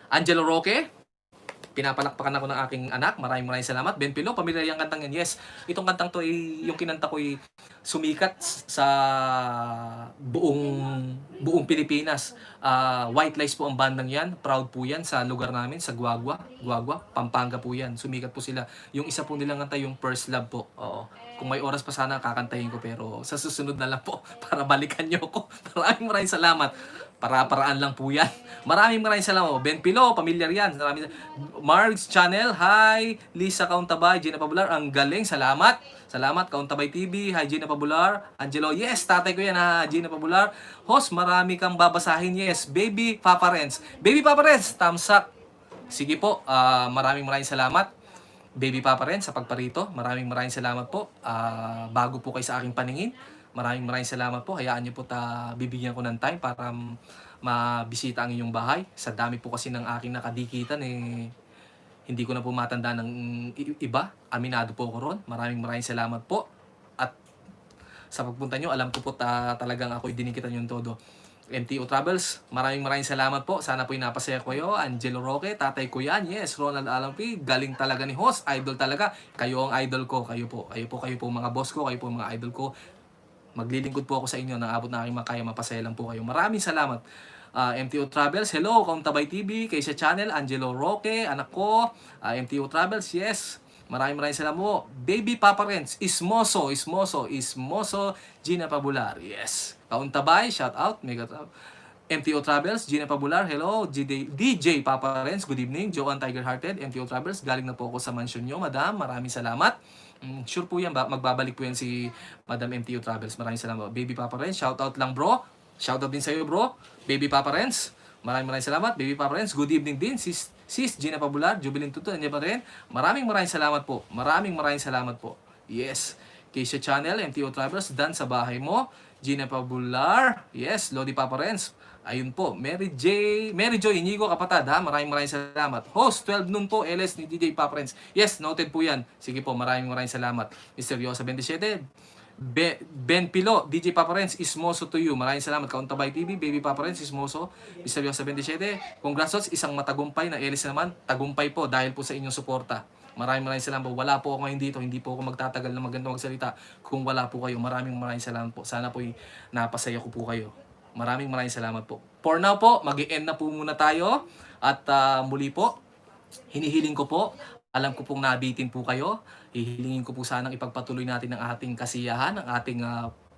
Angelo Roque, pinapalakpakan ako ng aking anak. Maraming salamat. Ben Pilo, pamilyar yung kantang yan. Yes, itong kantang to ay yung kinanta ko ay sumikat sa buong Pilipinas. White Lies po ang bandang yan. Proud po yan sa lugar namin, sa Guagua, Pampanga po yan. Sumikat po sila. Yung isa po nilang kanta, yung First Love po. Oo. Kung may oras pa sana, kakantahin ko. Pero sa susunod na lang po, para balikan nyo ko. Maraming salamat. Para-paraan lang po yan. Maraming salamat. Ben Pilo, pamilyar yan. Marg's Channel, hi. Lisa Kauntabay, Gina Pabular, ang galing. Salamat. Salamat, Kauntabay TV. Hi, Gina Pabular. Angelo, yes, tatay ko yan ha. Gina Pabular. Host, marami kang babasahin. Yes, Baby Papa Renz. Baby Papa Renz, thumbs up. Sige po, maraming salamat. Baby Papa Renz, sa pagparito. Maraming salamat po. Bago po kayo sa aking paningin. Maraming salamat po. Hayaan niyo po bibigyan ko ng time para mabisita ang inyong bahay. Sa dami po kasi ng aking nakadikitan hindi ko na po matanda ng iba. Aminado po ko ron. Maraming salamat po. At sa pagpunta nyo, alam ko po talagang ako'y dinikitan yung todo. MTO Travels, maraming salamat po. Sana po'y napasaya ko kayo. Angelo Roque, tatay ko yan. Yes, Ronald Alampi, galing talaga ni host. Idol talaga. Kayo ang idol ko. Kayo po mga boss ko. Kayo po mga idol ko. Maglilingkod po ako sa inyo. Naabot na aking makaya. Mapasaya lang po kayo. Maraming salamat. MTO Travels, hello, Kauntabay TV, Keisha Channel, Angelo Roque, anak ko, MTO Travels, yes, maraming salamat mo. Baby Papa Renz, Ismoso, Gina Pabular, yes. Kauntabay, shout out, MTO Travels, Gina Pabular, hello, DJ Papa Renz, good evening, Joanne Tiger Hearted, MTO Travels, galing na po ako sa mansion nyo, madam, maraming salamat. Sure po yan, magbabalik po yan si Madam MTO Travels, maraming salamat. Baby Papa Renz, shout out lang bro. Shoutout din sa iyo bro, Baby Papa Renz. Maraming salamat, Baby Papa Renz. Good evening din, Sis Gina Pabular, Jubilin Tuto, nandiyan pa rin. Maraming salamat po. Maraming salamat po. Yes, Keisha Channel, MTO Travels, Dan sa bahay mo, Gina Pabular. Yes, Lodi Papa Renz. Ayun po, Mary Joy Inigo kapatid ha, maraming salamat. Host, 12 noon po, LS ni DJ Paprens. Yes, noted po yan. Sige po, maraming salamat. Mr. Yosa 27, Ben Pilo, DJ Paparens, Ismoso to you. Maraming salamat. Kauntabay TV, Baby Paparens, Ismoso, Mr. Yosa 27. Congrats, isang matagumpay na LS naman. Tagumpay po dahil po sa inyong suporta. Maraming salamat po. Wala po ako ngayon dito. Hindi po ako magtatagal na magandang magsalita kung wala po kayo. Maraming salamat po. Sana po napasaya ko po kayo. Maraming salamat po. For now po, mag-i-end na po muna tayo. At muli po, hinihiling ko po, alam ko pong nabitin po kayo. Hihilingin ko po sanang ipagpatuloy natin ang ating kasiyahan, ang ating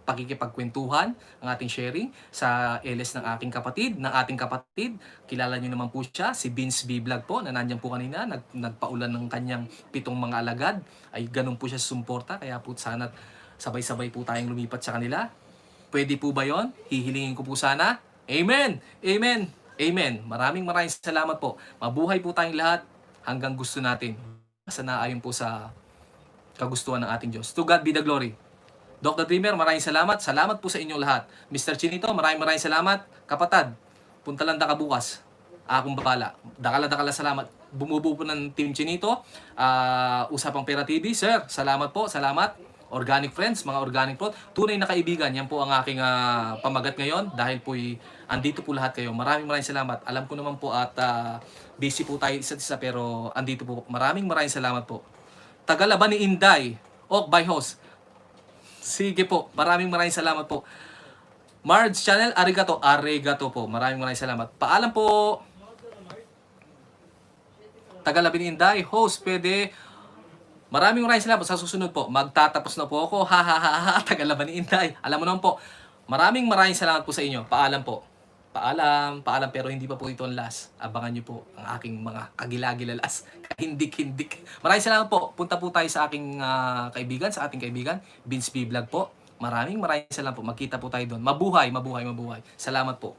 pakikipagkwentuhan, ang ating sharing sa LS ng ating kapatid. Kilala nyo naman po siya, si Vince B. Vlog po, na nandiyan po kanina, nagpaulan ng kanyang 7 mga alagad. Ay ganun po siya sumporta, kaya po sana sabay-sabay po tayong lumipat sa kanila. Pwede po ba yon? Hihilingin ko po sana. Amen! Amen! Amen! Maraming salamat po. Mabuhay po tayong lahat hanggang gusto natin. Sana ayon po sa kagustuhan ng ating Diyos. To God be the glory. Dr. Dreamer, maraming salamat. Salamat po sa inyong lahat. Mr. Chinito, maraming salamat. Kapatid, punta lang ka bukas. Akong babala. Dakala salamat. Bumubuo po ng Team Chinito. Usapang Pera TV. Sir, salamat po. Salamat. Organic friends, mga organic po. Tunay na kaibigan, yan po ang aking pamagat ngayon dahil po andito po lahat kayo. Maraming salamat. Alam ko naman po at busy po tayo isa't isa pero andito po. Maraming salamat po. Tagalaban ni Inday, Ok by host. Sige po, maraming salamat po. Marge Channel, arigato po. Maraming salamat. Paalam po. Tagalaban ni Inday, host, pwede. Maraming salamat. Sa susunod po, magtatapos na po ako. Tagalaban ni Inday. Alam mo naman po, maraming salamat po sa inyo. Paalam po. Paalam, pero hindi pa po ito ang last. Abangan nyo po ang aking mga kagilagilalas. Kahindik-hindik. Maraming salamat po. Punta po tayo sa aking kaibigan, sa ating kaibigan, Vince B. Vlog po. Maraming salamat po. Magkita po tayo doon. Mabuhay. Salamat po.